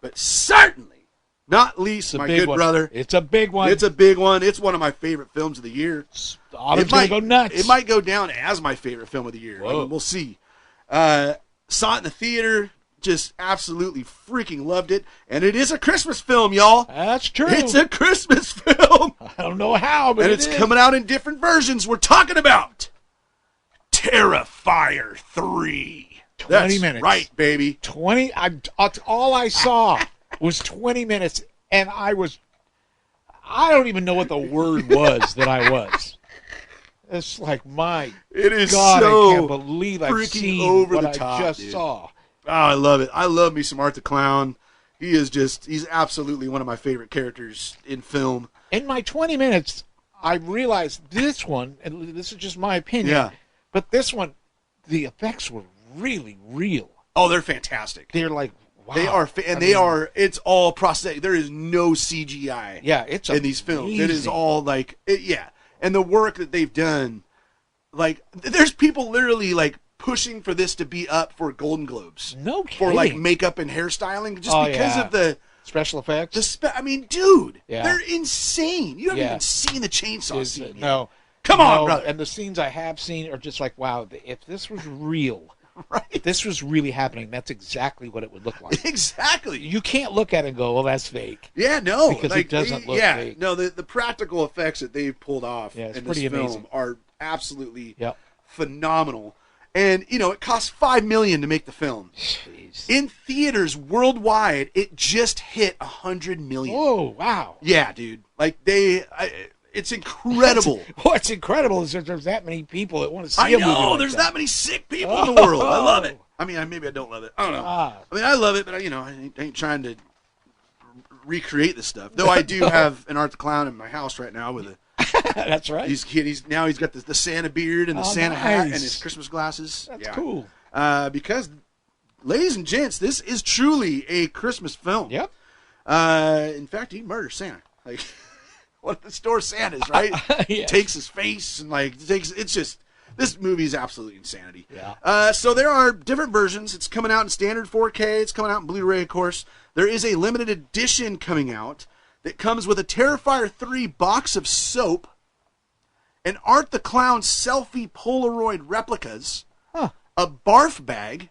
but certainly not least, It's a my big good one. brother. It's a big one. It's a big one. It's one of my favorite films of the year. The autumn's gonna go nuts. It might go down as my favorite film of the year. I Whoa. mean, we'll see. Saw it in the theater. Just absolutely freaking loved it. And it is a Christmas film, y'all. That's true. It's a Christmas film. I don't know how, but And it it's is. coming out in different versions. We're talking about Terrifier 3. 20 That's minutes. right, baby. 20. All I saw was 20 minutes, and I don't even know what the word was that I was. It's like, my It is God, so I can't believe I've freaking seen over what the I top, just dude. saw. Oh, I love it. I love me some Art the Clown. He's absolutely one of my favorite characters in film. In my 20 minutes, I realized this one, and this is just my opinion, Yeah. but this one, the effects were really real. Oh, they're fantastic. They're like, wow. They are, it's all prosthetic. There is no CGI Yeah, it's in these films. It is amazing. all yeah. And the work that they've done, like, there's people literally, like, pushing for this to be up for Golden Globes. No For, like, kidding. makeup and hairstyling, just Oh, because yeah. of the Special effects. I mean, dude, Yeah. they're insane. You haven't Yeah. even seen the chainsaw Is- scene yet. no. Come on, No, brother. And the scenes I have seen are just like, wow, if this was real, Right? if this was really happening, that's exactly what it would look like. Exactly. You can't look at it and go, well, that's fake. Yeah, no, Because it doesn't look fake. No, the practical effects that they've pulled off Yeah, it's in this pretty film amazing. are absolutely Yep. phenomenal. And it cost $5 million to make the film. Jeez. In theaters worldwide, it just hit $100 million. Whoa, wow. Yeah, dude. Like it's incredible. What's incredible is that there's that many people that want to see I a movie know. like There's that. that many sick people in the world. I love it. Oh. I mean, maybe I don't love it. I don't know. Ah. I mean, I love it, but I ain't trying to recreate this stuff. Though I do have an Art the Clown in my house right now with a. That's right. He's got the Santa beard and the Oh, Santa hat and nice. his Christmas glasses. That's Yeah. cool. Because ladies and gents, this is truly a Christmas film. Yep. In fact, he murders Santa. Like, what the store Santa's, right? Yes. Takes his face and it's just, this movie is absolutely insanity. Yeah. So there are different versions. It's coming out in standard 4K. It's coming out in Blu-ray, of course. There is a limited edition coming out that comes with a Terrifier 3 box of soap, an Art the Clown selfie Polaroid replicas, a barf bag,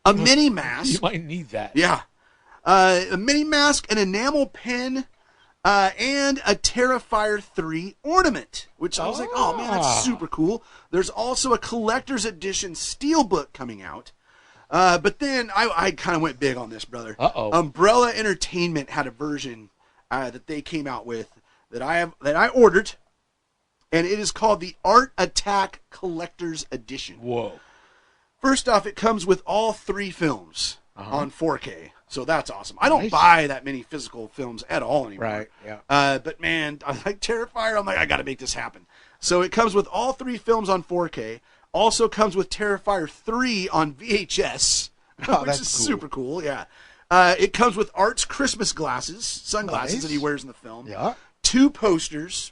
a mini mask. You might need that. Yeah. A mini mask, an enamel pen, and a Terrifier 3 ornament, which I was like, oh man, that's super cool. There's also a collector's edition steelbook coming out. But then I kind of went big on this, brother. Uh-oh. Umbrella Entertainment had a version that they came out with that I ordered, and it is called the Art Attack Collector's Edition. Whoa. First off, it comes with all 3 films on 4K, so that's awesome. I don't Nice. buy that many physical films at all anymore. Right, yeah. But man, I like Terrifier. I'm like, I got to make this happen. So it comes with all 3 films on 4K. Also comes with Terrifier 3 on VHS, Oh, which that's is cool. super cool. Yeah. It comes with Art's Christmas glasses, sunglasses Nice. that he wears in the film. Yeah. 2 posters.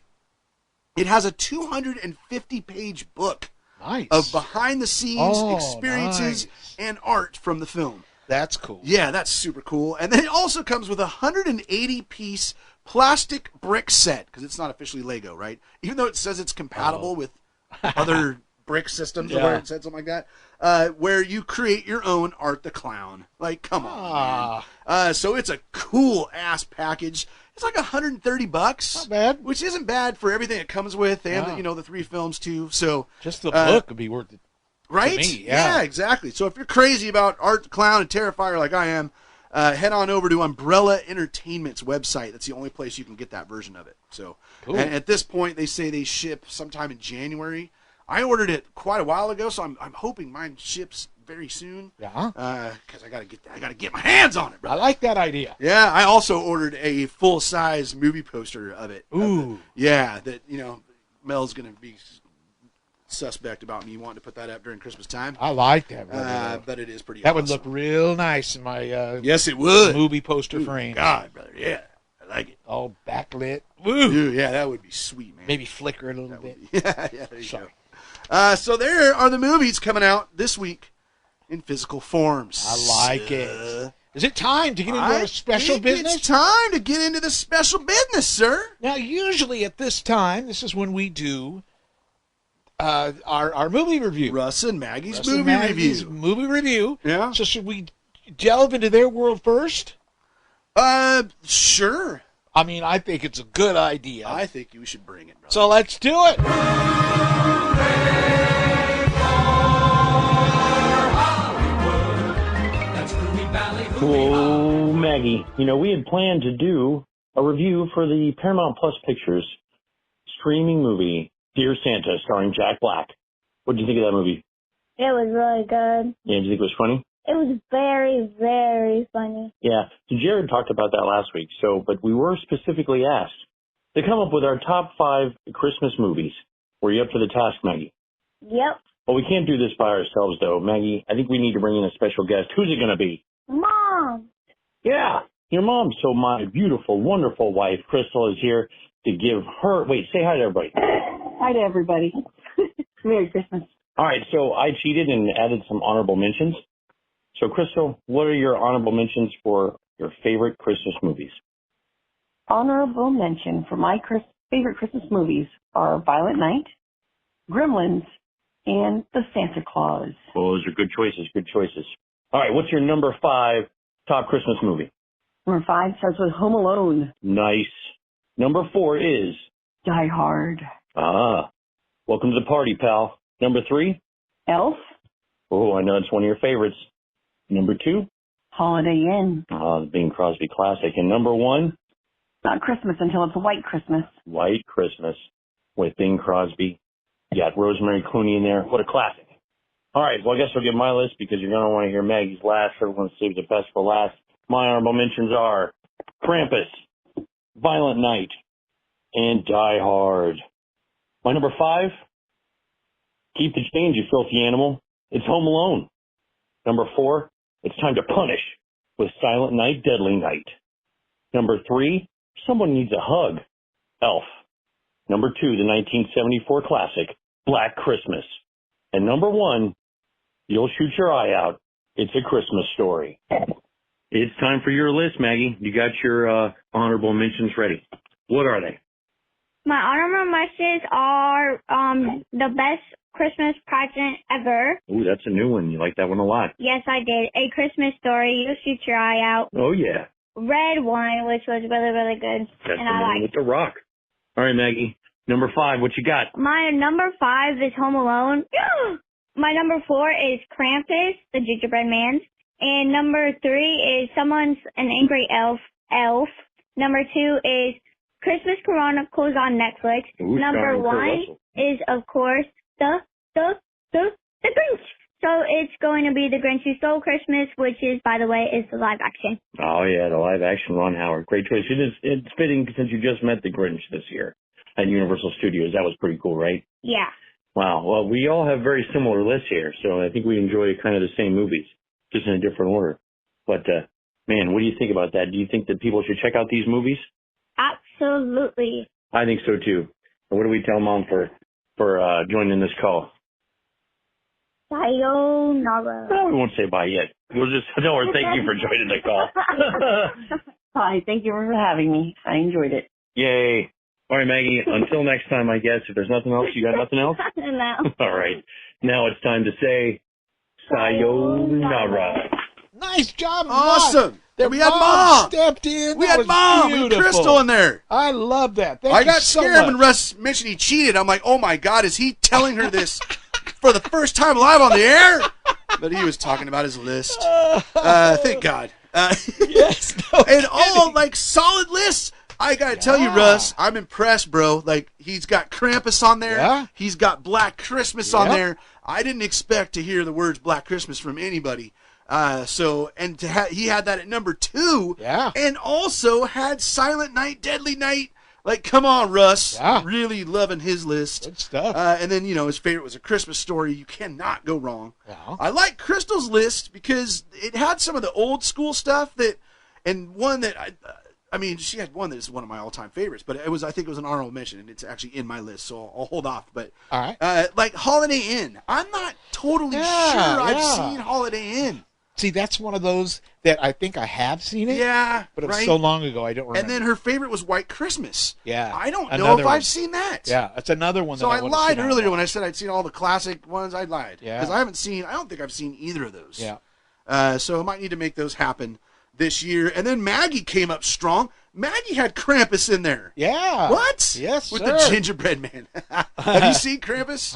It has a 250-page book Nice. of behind-the-scenes experiences nice. and art from the film. That's cool. Yeah, that's super cool. And then it also comes with a 180-piece plastic brick set, because it's not officially Lego, right? Even though it says it's compatible with other brick systems, or where it said something like that, where you create your own Art the Clown. Like, come on, man. So it's a cool-ass package. It's like $130. Not bad. Which isn't bad for everything it comes with, and Yeah. the 3 films, too. So Just the book would be worth it. right? me, yeah. Exactly. So if you're crazy about Art the Clown and Terrifier like I am, head on over to Umbrella Entertainment's website. That's the only place you can get that version of it. So Cool. and at this point, they say they ship sometime in January. I ordered it quite a while ago, so I'm hoping mine ships very soon. Yeah. Because I gotta get my hands on it, bro. I like that idea. Yeah, I also ordered a full-size movie poster of it. Ooh. Yeah, that Mel's gonna be suspect about me wanting to put that up during Christmas time. I like that. Brother. But it is pretty That awesome. would look real nice in my Yes, it would. movie poster frame. God, brother, yeah. I like it. All backlit. Woo. Dude, yeah, that would be sweet, man. Maybe flicker it a little bit. Yeah, there you Sorry. go. So there are the movies coming out this week in physical forms. I like it. Is it time to get into I our special think business? It's time to get into the special business, sir. Now, usually at this time, this is when we do our movie review. Russ and Maggie's Russ and movie Maggie's review. Movie review. Yeah. So should we delve into their world first? Sure. I mean, I think it's a good idea. I think you should bring it, brother. So let's do it. Hello, Maggie. We had planned to do a review for the Paramount Plus Pictures streaming movie, Dear Santa, starring Jack Black. What did you think of that movie? It was really good. Yeah, did you think it was funny? It was very, very funny. Yeah. So Jared talked about that last week. But we were specifically asked to come up with our top 5 Christmas movies. Were you up to the task, Maggie? Yep. Well, we can't do this by ourselves, though. Maggie, I think we need to bring in a special guest. Who's it going to be? Mom! Yeah, your mom. So my beautiful, wonderful wife, Crystal, is here to give her... Wait, say hi to everybody. Hi to everybody. Merry Christmas. All right, so I cheated and added some honorable mentions. So, Crystal, what are your honorable mentions for your favorite Christmas movies? Honorable mention for my favorite Christmas movies are Violent Night, Gremlins, and The Santa Claus. Well, those are good choices, good choices. All right, what's your number 5 top Christmas movie? Number 5 starts with Home Alone. Nice. Number 4 is... Die Hard. Ah, welcome to the party, pal. Number 3? Elf. Oh, I know it's one of your favorites. Number 2? Holiday Inn. The Bing Crosby classic. And number 1? Not Christmas until it's a White Christmas. White Christmas with Bing Crosby. You got Rosemary Clooney in there. What a classic. All right, well, I guess I'll give my list because you're going to want to hear Maggie's last. Everyone saves the best for last. My honorable mentions are Krampus, Violent Night, and Die Hard. My number 5, keep the change, you filthy animal. It's Home Alone. Number 4, it's time to punish with Silent Night, Deadly Night. Number 3, someone needs a hug. Elf. Number 2, the 1974 classic, Black Christmas. And number 1, you'll shoot your eye out. It's A Christmas Story. It's time for your list, Maggie. You got your honorable mentions ready. What are they? My honorable mentions are the best Christmas present ever. Ooh, that's a new one. You like that one a lot. Yes, I did. A Christmas Story. You'll shoot your eye out. Oh, yeah. Red Wine, which was really, really good. That's and the I one liked. with the rock. All right, Maggie. Number 5, what you got? My number 5 is Home Alone. My number 4 is Krampus, the gingerbread man. And number 3 is Someone's an Angry Elf. Number 2 is Christmas Chronicles on Netflix. Ooh, Number starring Kurt 1 Russell. is, of course, the Grinch. So it's going to be The Grinch Who Stole Christmas, which is, by the way, is the live action. Oh, yeah, the live action Ron Howard. Great choice. It's fitting since you just met the Grinch this year at Universal Studios. That was pretty cool, right? Yeah. Wow. Well, we all have very similar lists here, so I think we enjoy kind of the same movies, just in a different order. But, man, what do you think about that? Do you think that people should check out these movies? Absolutely. I think so, too. And what do we tell Mom for joining this call? Sayonara. No, we won't say bye yet. We'll just tell her thank you for joining the call. Hi, thank you for having me. I enjoyed it. Yay. All right, Maggie, until next time, I guess. If there's nothing else, you got nothing else? No. All right. Now it's time to say sayonara. Nice job, Mom. Awesome. Their We had Mom. stepped in. We That had was Mom and beautiful. Crystal in there. I love that. Thank I you got so scared much. when Russ mentioned he cheated. I'm like, oh my God, is he telling her this for the first time live on the air? But he was talking about his list. Thank God. Yes. No And all kidding. like solid lists. I gotta tell you, Russ, I'm impressed, bro. Like he's got Krampus on there. Yeah. He's got Black Christmas on Yeah. there. I didn't expect to hear the words Black Christmas from anybody. He had that at number 2. Yeah. And also had Silent Night, Deadly Night. Like, come on, Russ. Yeah. Really loving his list. Good stuff. And then, his favorite was A Christmas Story. You cannot go wrong. Yeah. I like Crystal's list because it had some of the old school stuff and one that she had one that is one of my all-time favorites, but I think it was an honorable mention, and it's actually in my list, so I'll hold off. But All right. like Holiday Inn, I'm not totally sure I've seen Holiday Inn. See, that's one of those that I think I have seen it. Yeah, But it was right? so long ago, I don't remember. And then her favorite was White Christmas. Yeah. I don't know Another if one. I've seen that. Yeah, that's another one. So that I would've lied seen earlier out when I said I'd seen all the classic ones. I lied. Yeah. Because I don't think I've seen either of those. Yeah. So I might need to make those happen this year. And then Maggie came up strong. Maggie had Krampus in there. Yeah. What? Yes, With sir. the gingerbread man. Have you seen Krampus?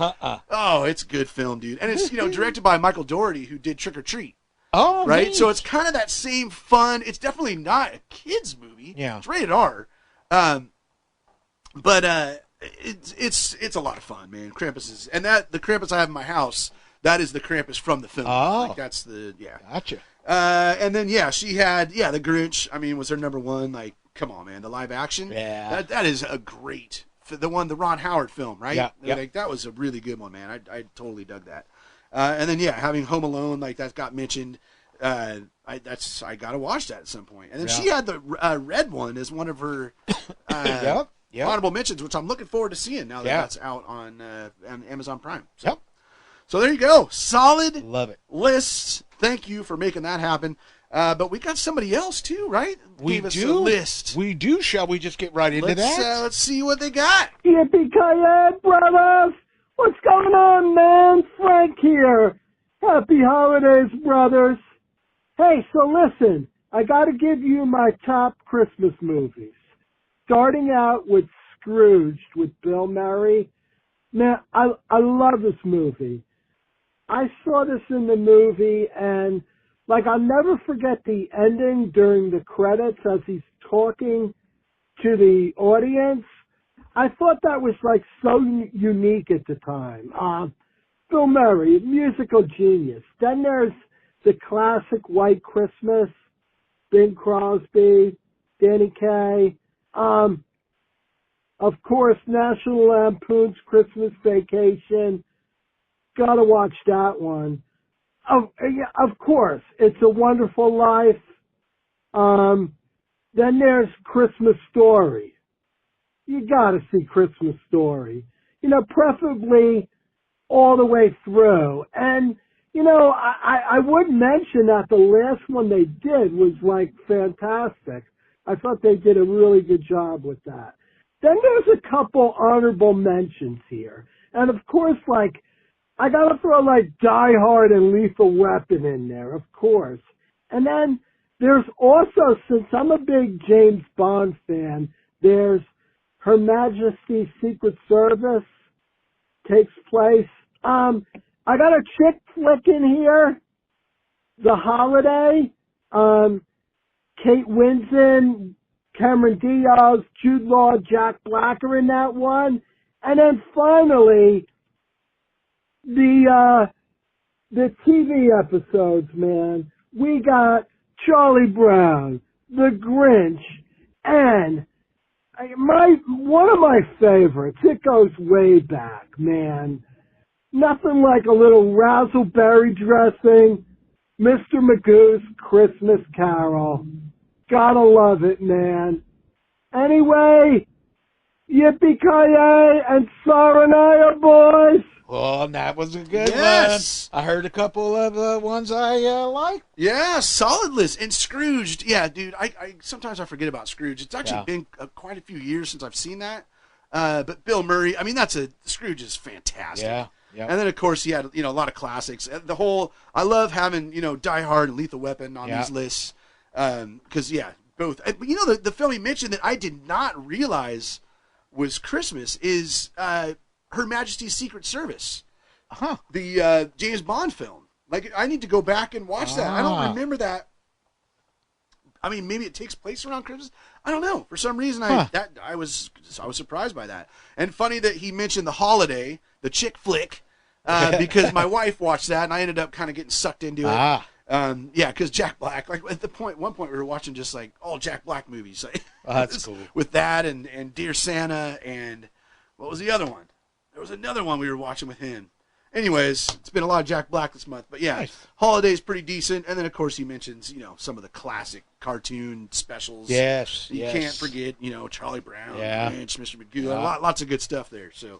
Oh, it's a good film, dude. And it's, directed by Michael Dougherty, who did Trick or Treat. Oh, Right? neat. So it's kind of that same fun. It's definitely not a kid's movie. Yeah. It's rated R. But it's a lot of fun, man. Krampus is, and the Krampus I have in my house, that is the Krampus from the film. Oh. Like that's the, yeah. Gotcha. And then, she had, the Grinch, was her number 1. Like, come on, man, the live action. Yeah. That is a great, the Ron Howard film, right? Yeah, yeah. Like, that was a really good one, man. I totally dug that. And then, having Home Alone, like, that got mentioned. I got to watch that at some point. And then she had the red one as one of her Yep. honorable mentions, which I'm looking forward to seeing now that Yeah. that's out on Amazon Prime. Yep. So there you go. Solid Love it. lists. Thank you for making that happen. But we got somebody else too, right? We Gave us do. a list. We do. Shall we just get right into that? Let's see what they got. Yippee-ki-yay, brothers! What's going on, man? Frank here. Happy holidays, brothers. Hey, so listen, I gotta give you my top Christmas movies. Starting out with Scrooged with Bill Murray. Man, I love this movie. I saw this in the movie, and I'll never forget the ending during the credits as he's talking to the audience. I thought that was so unique at the time. Bill Murray, musical genius. Then there's the classic White Christmas, Bing Crosby, Danny Kaye. Of course, National Lampoon's Christmas Vacation. Gotta watch that one. yeah, of course, It's a Wonderful Life. Then there's Christmas Story. You got to see Christmas Story. Preferably all the way through. And I would mention that the last one they did was like fantastic. I thought they did a really good job with that. Then there's a couple honorable mentions here. And of course, I gotta throw Die Hard and Lethal Weapon in there, of course. And then there's also, since I'm a big James Bond fan, there's Her Majesty's Secret Service takes place. I got a chick flick in here, The Holiday. Kate Winslet, Cameron Diaz, Jude Law, Jack Black are in that one. And then finally, the TV episodes, man. We got Charlie Brown, The Grinch, and one of my favorites. It goes way back, man. Nothing like a little razzleberry dressing, Mr. Magoo's Christmas Carol. Gotta love it, man. Anyway, yippee-ki-yay and Saranaya, boys! Oh, that was a good Yes. one. I heard a couple of ones I liked. Yeah, solid list. And Scrooged, yeah, dude, I sometimes I forget about Scrooge. It's actually been quite a few years since I've seen that. But Bill Murray, I mean, Scrooge is fantastic. Yeah. Yep. And then, of course, he had, a lot of classics. I love having, Die Hard and Lethal Weapon on these lists. Because, both. The film he mentioned that I did not realize was Christmas is Her Majesty's Secret Service. Uh-huh. The James Bond film. I need to go back and watch that. I don't remember that. I mean, maybe it takes place around Christmas. I don't know. For some reason, I was surprised by that. And funny that he mentioned The Holiday, the chick flick, because my wife watched that, and I ended up kind of getting sucked into it. Because Jack Black, at one point we were watching just all Jack Black movies. That's cool. With that and Dear Santa and what was the other one? There was another one we were watching with him. Anyways, it's been a lot of Jack Black this month, but yeah, nice. Holiday's pretty decent. And then of course he mentions, some of the classic cartoon specials. Yes. You can't forget, Charlie Brown, Grinch, Mr. Magoo, lots of good stuff there. So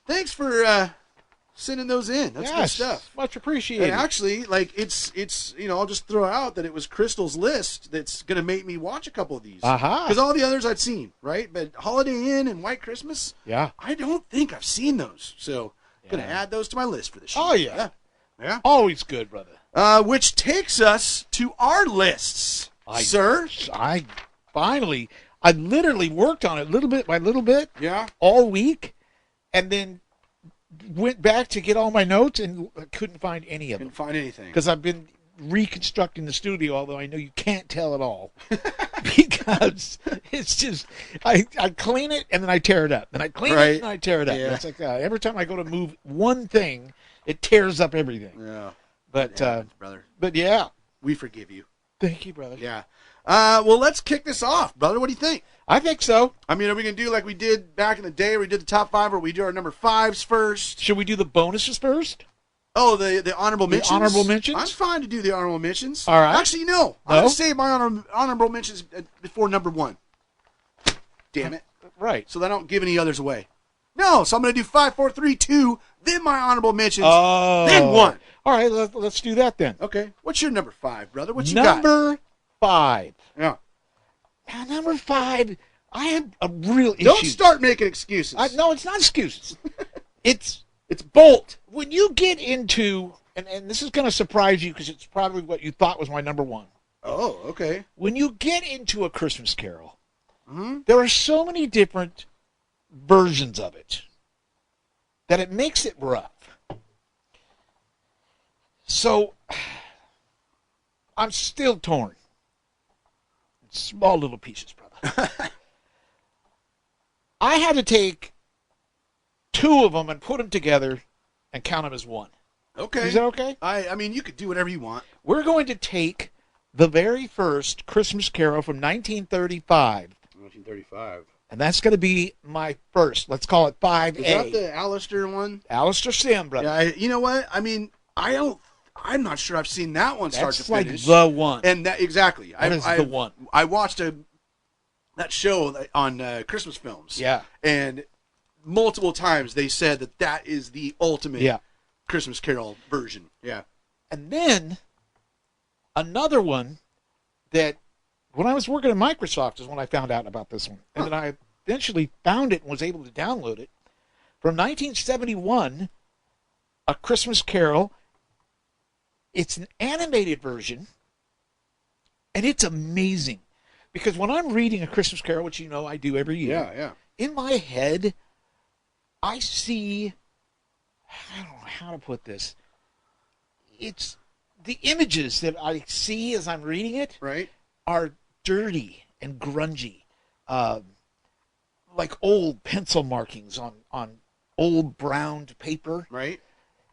thanks for sending those in. That's good stuff. Much appreciated. And actually, it's I'll just throw out that it was Crystal's list that's going to make me watch a couple of these. Because all the others I'd seen, right? But Holiday Inn and White Christmas, I don't think I've seen those. So I'm going to add those to my list for this year. Oh, yeah. Always good, brother. Which takes us to our lists, sir. I literally worked on it little bit by little bit all week, and then went back to get all my notes and couldn't find any of them. Couldn't find anything. Because I've been reconstructing the studio, although I know you can't tell it all. Because it's just, I clean it and then I tear it up. Then I clean it and I tear it up. Yeah. It's like every time I go to move one thing, it tears up everything. Yeah. But, brother. But yeah. We forgive you. Thank you, brother. Yeah. Well, let's kick this off, brother. What do you think? I think so. I mean, are we going to do like we did back in the day where we did the top five, or we do our number fives first? Should we do the bonuses first? Oh, the honorable mentions? The honorable mentions? I'm fine to do the honorable mentions. All right. Actually, no. I'm going to save my honorable mentions before number one. Damn it. Right. So that I don't give any others away. No, so I'm going to do 5, 4, 3, 2, then my honorable mentions, then one. All right, let's do that then. Okay. What's your number 5, brother? What you got? Number 5. Yeah. Now, number 5, I had a real issue. Don't start making excuses. No, it's not excuses. It's bolt. When you get into, and this is going to surprise you because it's probably what you thought was my number 1. Oh, okay. When you get into A Christmas Carol, there are so many different versions of it that it makes it rough. So, I'm still torn. Small little pieces, brother. I had to take 2 of them and put them together and count them as one. Okay. Is that okay? I mean, you could do whatever you want. We're going to take the very first Christmas Carol from 1935. 1935. And that's going to be my first. Let's call it 5A. Is that the Alistair one? Alistair Sim, brother. Yeah, you know what? I mean, I I'm not sure I've seen that one start That's to like finish. the one. And that exactly. That is the one. I watched that show on Christmas films. Yeah. And multiple times they said that is the ultimate Christmas Carol version. Yeah. And then another one that when I was working at Microsoft is when I found out about this one. And then I eventually found it and was able to download it. From 1971, A Christmas Carol. It's an animated version, and it's amazing. Because when I'm reading A Christmas Carol, which you know I do every year, in my head, I see, I don't know how to put this. It's the images that I see as I'm reading it are dirty and grungy, like old pencil markings on old browned paper. Right.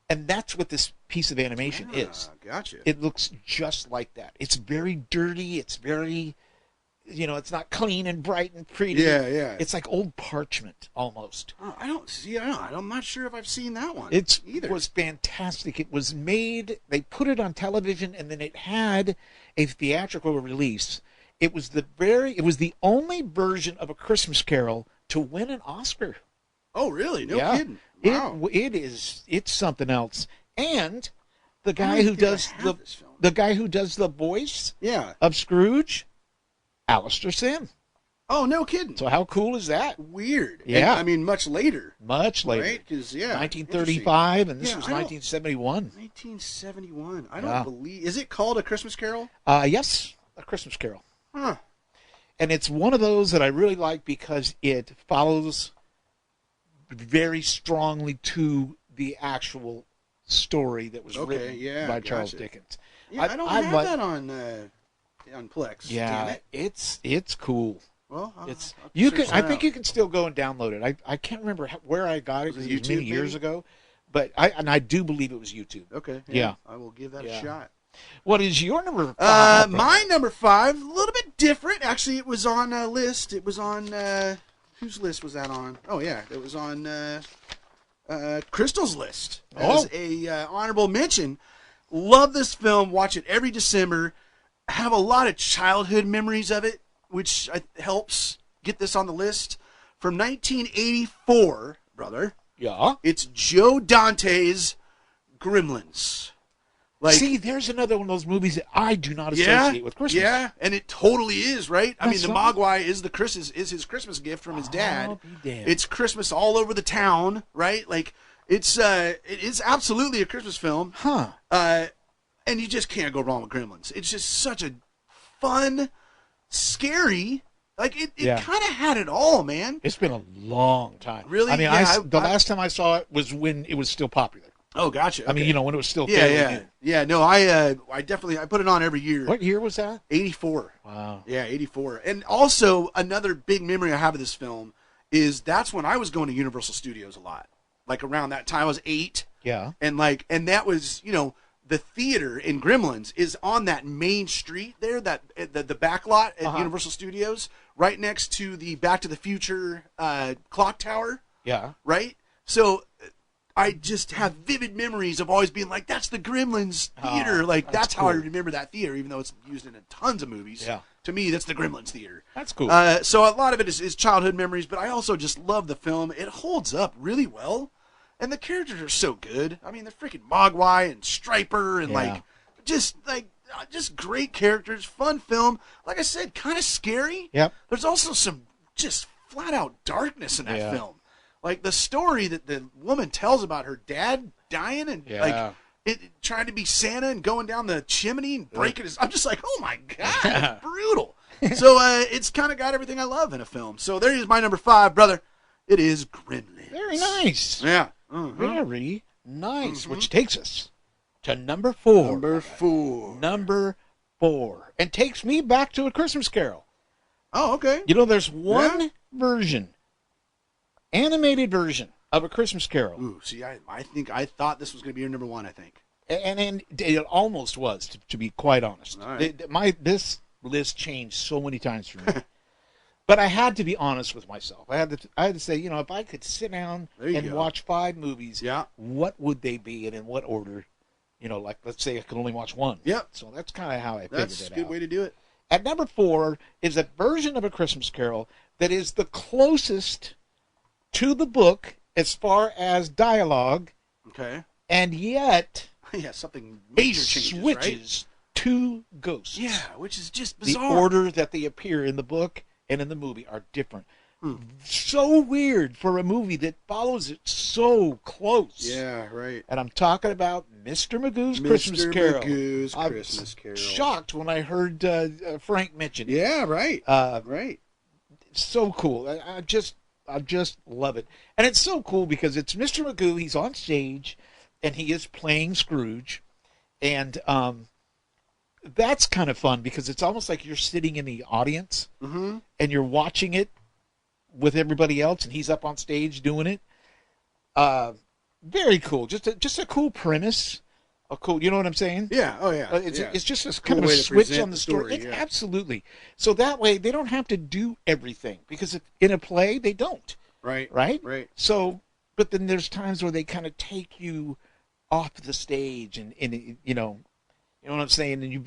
And that's what this piece of animation is. Gotcha. It looks just like that. It's very dirty. It's very, it's not clean and bright and pretty. Yeah. It's like old parchment almost. Oh, I'm not sure if I've seen that one It was fantastic. It was made, they put it on television, and then it had a theatrical release. It was the only version of A Christmas Carol to win an Oscar. Oh, really? No kidding. Wow. It's something else. And the guy who does the voice of Scrooge, Alistair Sim. Oh, no kidding. So how cool is that? Weird. Yeah. And, I mean, much later. Much later. Right? 'Cause, 1935, and this was 1971. 1971. I don't believe. Is it called A Christmas Carol? Yes, A Christmas Carol. Huh. And it's one of those that I really like because it follows very strongly to the actual story that was written by Charles Dickens. Yeah, I don't have that on Plex. Yeah, Damn it. it's cool. Well, I think you can still go and download it. I can't remember where I got it. Was it It was YouTube, many years maybe? ago, but I do believe it was YouTube. Okay. Yeah. I will give that a shot. What is your number 5? My number 5, a little bit different. Actually, it was on a list. It was on whose list was that on? Oh yeah, it was on Crystal's list as a honorable mention. Love this film. Watch it every December. Have a lot of childhood memories of it, which helps get this on the list. From 1984, brother. Yeah. It's Joe Dante's Gremlins. See, there's another one of those movies that I do not associate with Christmas. Yeah, and it totally is, right? I mean, the That's Mogwai is his Christmas gift from his dad. I'll be damned. It's Christmas all over the town, right? Like it is absolutely a Christmas film. Huh. And you just can't go wrong with Gremlins. It's just such a fun, scary. Like it kind of had it all, man. It's been a long time. Really? I mean, Yeah, the last time I saw it was when it was still popular. Oh, gotcha. I mean, when it was still Yeah. No, I definitely I put it on every year. What year was that? 84. Wow. Yeah, 84. And also another big memory I have of this film is that's when I was going to Universal Studios a lot. Like around that time I was 8. Yeah. And that was, the theater in Gremlins is on that main street there, that the back lot at Universal Studios, right next to the Back to the Future clock tower. Yeah. Right? So I just have vivid memories of always being like, that's the Gremlins theater. That's how I remember that theater, even though it's used in tons of movies. Yeah. To me, that's the Gremlins theater. That's cool. So a lot of it is childhood memories, but I also just love the film. It holds up really well. And the characters are so good. I mean, the freaking Mogwai and Striper and just great characters. Fun film. Like I said, kind of scary. Yep. There's also some just flat out darkness in that film. Like the story that the woman tells about her dad dying and trying to be Santa and going down the chimney and breaking his. I'm just like, oh my god, it's brutal. So it's kind of got everything I love in a film. So there is my number 5, brother. It is Gremlins. Very nice. Yeah. Very nice. Which takes us to number 4. Number 4. And takes me back to A Christmas Carol. Oh, okay. There's one version, animated version of A Christmas Carol. Ooh, see, I thought this was going to be your number 1, I think. And it almost was, to be quite honest. All right. This list changed so many times for me. But I had to be honest with myself. I had to say, if I could sit down and watch 5 movies, what would they be and in what order like let's say I can only watch one. Yep. So that's kind of how I figured That's it a good out. way to do it. At number 4 is a version of A Christmas Carol that is the closest to the book as far as dialogue, Okay. and yet Yeah, something major changes, right? switches to ghosts. Yeah, which is just The bizarre. order that they appear in the book and in the movie are different. So weird for a movie that follows it so close. Yeah, right. And I'm talking about Mr. Magoo's Mr. Christmas Carol. Magoo's I was Christmas Carol. shocked when I heard Frank mention it. Yeah, right. Right. So cool. I just love it. And it's so cool because it's Mr. Magoo. He's on stage and he is playing Scrooge. And that's kind of fun because it's almost like you're sitting in the audience and you're watching it with everybody else and he's up on stage doing it. Very cool. Just a cool premise. A cool, you know what I'm saying? Yeah. Oh, yeah. It's just a Cool kind of a way to switch present on the the story. story, yeah. Absolutely. So that way they don't have to do everything because in a play they don't. right. Right? Right. So, but then there's times where they kind of take you off the stage and you know what I'm saying, and you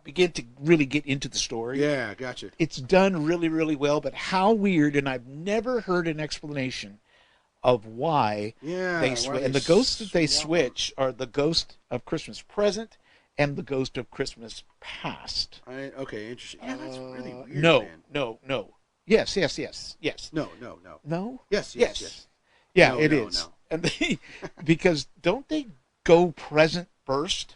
begin to really get into the story. Yeah, gotcha. It's done really, really well, but how weird, and I've never heard an explanation of why Yeah. they why switch. they And the ghosts that they swap. switch are the ghost of Christmas present and the ghost of Christmas past. Okay, interesting. Yeah, that's really weird, No, man. no. Yes. No. No? Yes. Yeah, No, it no, is. no. And because don't they go present first?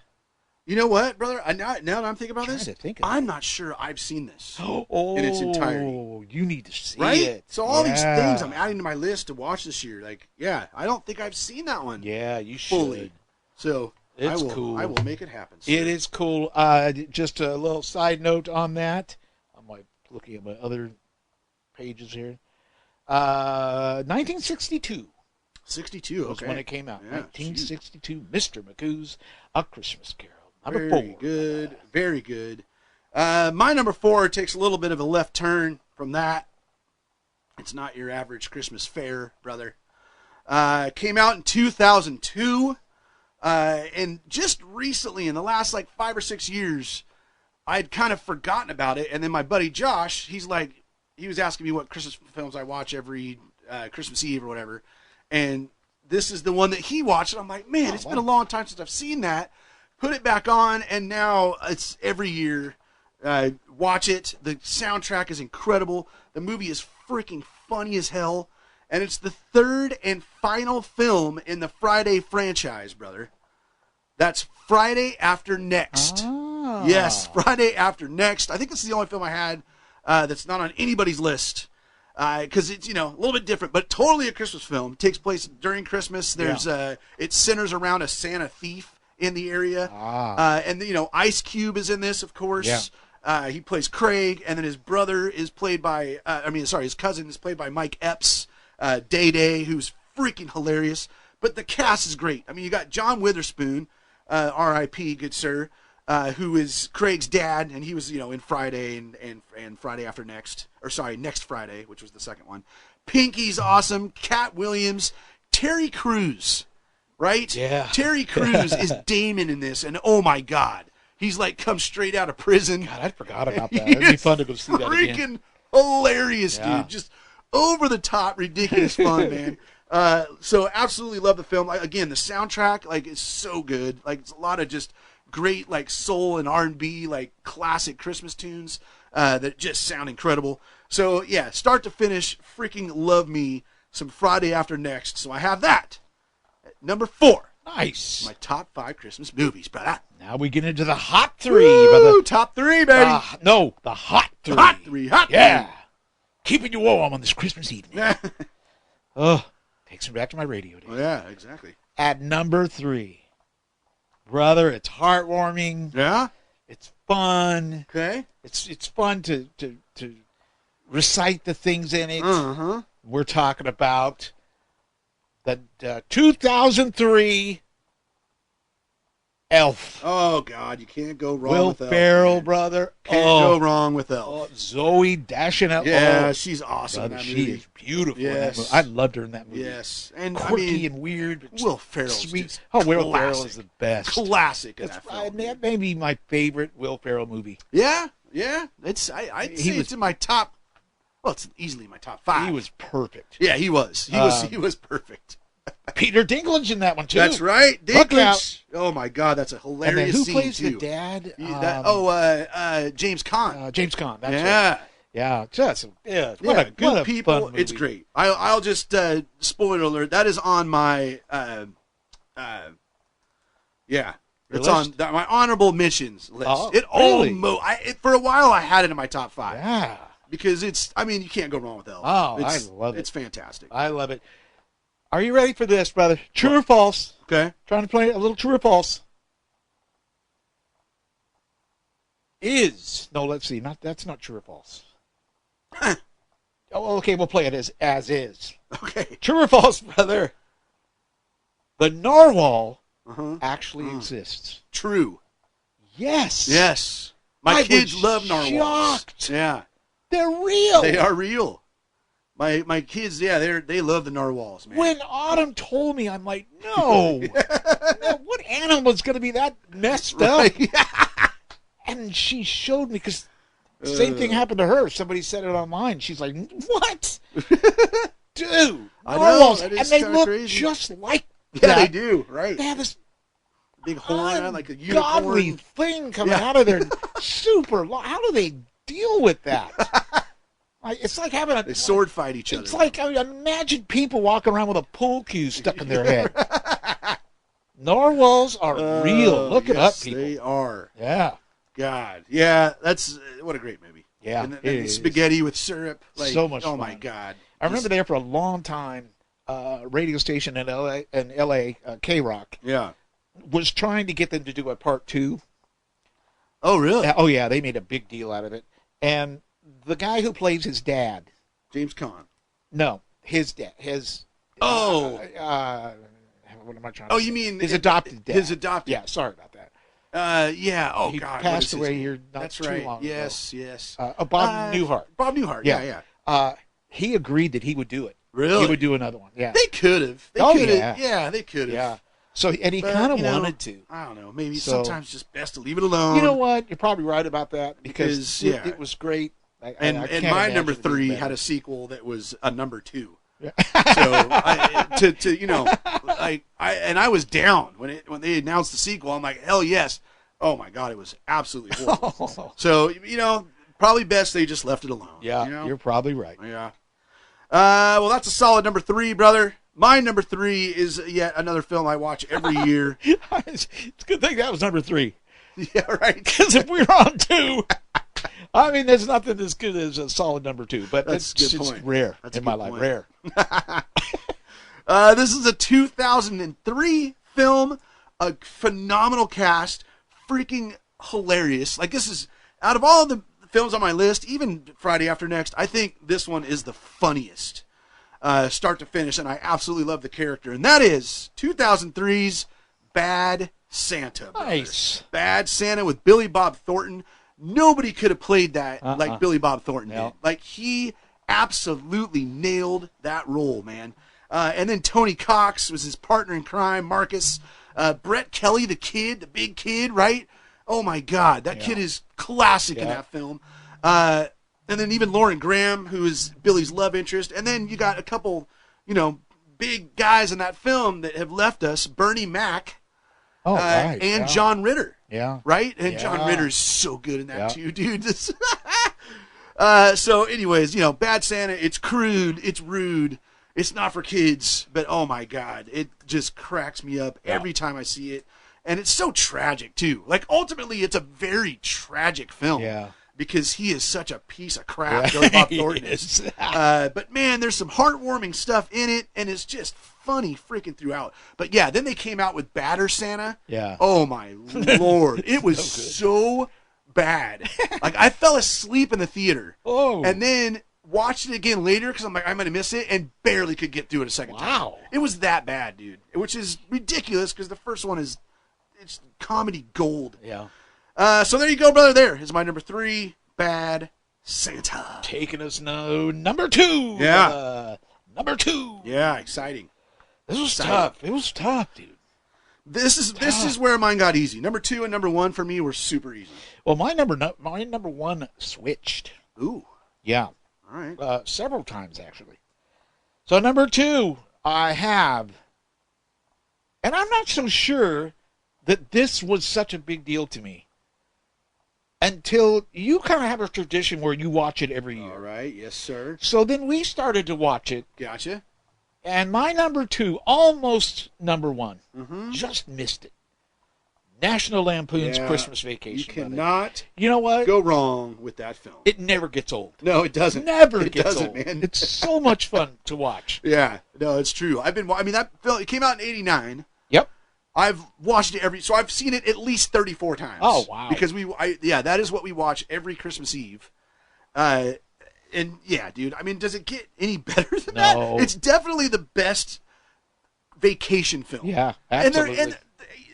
You know what, brother? Now that I'm thinking about Trying this, to think of I'm not sure I've seen this. Oh, In its entirety. You need to see Right? it. So all these Yeah. things I'm adding to my list to watch this year. Like, yeah, I don't think I've seen that one Yeah, you should. fully. So It's I will, cool. I will make it happen. sir. It is cool. Just a little side note on that. I'm like looking at my other pages here. 1962 62. was Okay. when it came out. Yeah, 1962, Mr. Magoo's A Christmas Carol. Number Very 4. good. Very good. My number 4 takes a little bit of a left turn from that. It's not your average Christmas fare, brother. Came out in 2002. And just recently, in the last like 5 or 6 years, I'd kind of forgotten about it. And then my buddy Josh, he was asking me what Christmas films I watch every Christmas Eve or whatever. And this is the one that he watched. And I'm like, man, it's been a long time since I've seen that. Put it back on, and now it's every year. Watch it. The soundtrack is incredible. The movie is freaking funny as hell. And it's the third and final film in the Friday franchise, brother. That's Friday After Next. Ah. Yes, Friday After Next. I think this is the only film I had that's not on anybody's list. Because it's, a little bit different, but totally a Christmas film. It takes place during Christmas. There's it centers around a Santa thief in the area. And, Ice Cube is in this, of course. Yeah. He plays Craig, and then his brother is played by, his cousin is played by Mike Epps. Day Day, who's freaking hilarious. But the cast is great. I mean, you got John Witherspoon, R.I.P., good sir, who is Craig's dad, and he was, in Friday and Friday After Next. Next Friday, which was the second one. Pinky's awesome. Cat Williams. Terry Crews, right? Yeah. Terry Crews is Damon in this, and oh my God. He's like come straight out of prison. God, I forgot about that. It'd be fun to go see that again. Freaking hilarious, Yeah. dude. Just over the top, ridiculous fun, man. So absolutely love the film. Again, the soundtrack is so good. It's a lot of just great soul and R&B classic Christmas tunes that just sound incredible. So yeah, start to finish, freaking love me some Friday After Next. So I have that at number 4. Nice. My top 5 Christmas movies, brother. Now we get into the hot 3, Woo, brother. top 3, baby. No, the hot 3. Hot 3, hot 3. Yeah. Keeping you warm on this Christmas evening. Takes me back to my radio days. Yeah, exactly. At number 3, brother, it's heartwarming. Yeah. It's fun. Okay. It's fun to recite the things in it. Uh-huh. We're talking about the 2003 Elf. Oh God, you can't go wrong Will with Elf. Ferrell, man. brother. Can't go wrong with Elf. Oh, Zoe Deschanel. Yeah, Oh, she's awesome in brother, that she movie. is beautiful. In that Yes. movie. I loved her in that movie. Yes, and Quirky I mean, and weird. But Will Ferrell's sweet. just Oh, Will Ferrell classic. is the best. Classic in That's that film. that may be my favorite Will Ferrell movie. Yeah. I'd He say was- it's in my top. Well, it's easily my top 5. He was perfect. Yeah, he was. He was perfect. Peter Dinklage in that one too. That's right. Look Dinklage. out. Oh my God, that's a And hilarious then who scene plays too. the dad? James Caan. James Caan. That's Yeah. right. Yeah, just what Yeah, a good what a people. Fun It's movie. great. I'll just spoiler alert. That is on my yeah. Your It's list? on my honorable mentions list. Oh, it really? for a while I had it in my top 5 Yeah. because it's. I mean, you can't go wrong with Elf. Oh, I It's- love it. It's fantastic. I love it. Are you ready for this, brother? True or false? Okay. Trying to play a little true or false. Let's see. That's not true or false. Oh, okay, we'll play it as is. Okay. True or false, brother? The narwhal Uh-huh. actually exists. True. Yes. Yes. My I kids was love narwhals. shocked. Yeah. They're real. They are real. My kids, yeah, they love the narwhals, man. When Autumn told me, I'm like, no. No, what animal is going to be that messed up? Right? And she showed me, because same thing happened to her. Somebody said it online. She's like, what? Dude, I know, narwhals. that And is they kinda look crazy. just like Yeah, that. they do. Right. They have this Big horn, like a godly unicorn. thing coming Yeah. out of their super long. How do they deal with that? It's like having a They sword fight each other. It's like, I mean, imagine people walking around with a pool cue stuck in their head. Narwhals are real. Look it up, yes, people. They are. Yeah. God. Yeah, that's what a great movie. Yeah, And it the is. spaghetti with syrup. Like, So much Oh my fun. God. I remember there for a long time, radio station in L.A., K-Rock, Yeah. was trying to get them to do a part 2. Oh really? Oh, yeah, they made a big deal out of it. And the guy who plays his dad, James Caan. no, his dad, Oh. what am I trying to Oh, say? you mean his adopted dad. His adopted. Yeah, sorry about that. Yeah. Oh He God. what passed is his away name? here not That's too right. long ago. Yes. Yes. Bob Newhart. Bob Newhart. Yeah. Yeah. He agreed that he would do it. Really? He would do another one. Yeah. They could have. They Oh, could yeah. have. Yeah, they could have. Yeah. So, and he But, kind of you know, wanted to. I don't know. Maybe So- sometimes just best to leave it alone. You know what? You're probably right about that Because, because yeah. it was great. And I and can't my imagine number it being 3 better. had a sequel that was a number 2. Yeah. So to you know, I was down when they announced the sequel. I'm like, hell yes. Oh my God, it was absolutely horrible. So you know, probably best they just left it alone. Yeah, you know? you're probably right. Yeah. Well, that's a solid number 3, brother. My number 3 is yet another film I watch every year. It's a good thing that was number 3. Yeah, right. Because if we were on 2, I mean, there's nothing as good as a solid number 2. But That's a it's good just point. rare That's a in my good life. point. Rare. This is a 2003 film, a phenomenal cast, freaking hilarious. Like, this is, out of all of the films on my list, even Friday After Next, I think this one is the funniest, start to finish, and I absolutely love the character. And that is 2003's Bad Santa. brother. Nice. Bad Santa with Billy Bob Thornton. Nobody could have played that like Billy Bob Thornton No. did. Like, he absolutely nailed that role, man. And then Tony Cox was his partner in crime, Marcus. Brett Kelly, the kid, the big kid, right? Oh my God, that kid is classic in that film. And then even Lauren Graham, who is Billy's love interest. And then you got a couple, you know, big guys in that film that have left us: Bernie Mac Oh, right. and yeah. John Ritter. Yeah. Right? And John Yeah. Ritter's so good in that Yeah. too, dude. So anyways, you know, Bad Santa, it's crude, it's rude, it's not for kids, but oh my God, it just cracks me up every time I see it. And it's so tragic too. Like, ultimately, it's a very tragic film. Yeah. Because he is such a piece of crap, Yeah, Billy Bob he Thornton is. is. But man, there's some heartwarming stuff in it, and it's just funny freaking throughout. But yeah, then they came out with Badder Santa. Yeah. Oh my Lord, it was so bad. Like, I fell asleep in the theater. Oh. And then watched it again later because I'm like, I'm gonna miss it, and barely could get through it a second time. Wow. It was that bad, dude. Which is ridiculous because the first one is it's comedy gold. Yeah. So there you go, brother. There is my number 3, Bad Santa. Taking us now, number 2. Yeah. Number 2. Yeah, exciting. This was Exciting. tough. It was tough, dude. This is where mine got easy. Number 2 and number 1 for me were super easy. Well, my number 1 switched. Ooh. Yeah. All right. Several times, actually. So number 2, I have, and I'm not so sure that this was such a big deal to me until you kind of have a tradition where you watch it every year. All right. Yes, sir. So then we started to watch it, Gotcha. and my number 2, almost number 1, Mm-hmm. just missed it. National Lampoon's Yeah, Christmas You Vacation. brother. cannot You know what? go wrong with that film. It never gets old. No, it doesn't. Never It gets doesn't, old. man. It's so much fun to watch. Yeah. No, it's true. I mean, that film, it came out in 89. Yep. I've watched it so I've seen it at least 34 times. Oh, wow. Because that is what we watch every Christmas Eve. And yeah, dude, I mean, does it get any better than No. that? It's definitely the best vacation film. Yeah, absolutely. And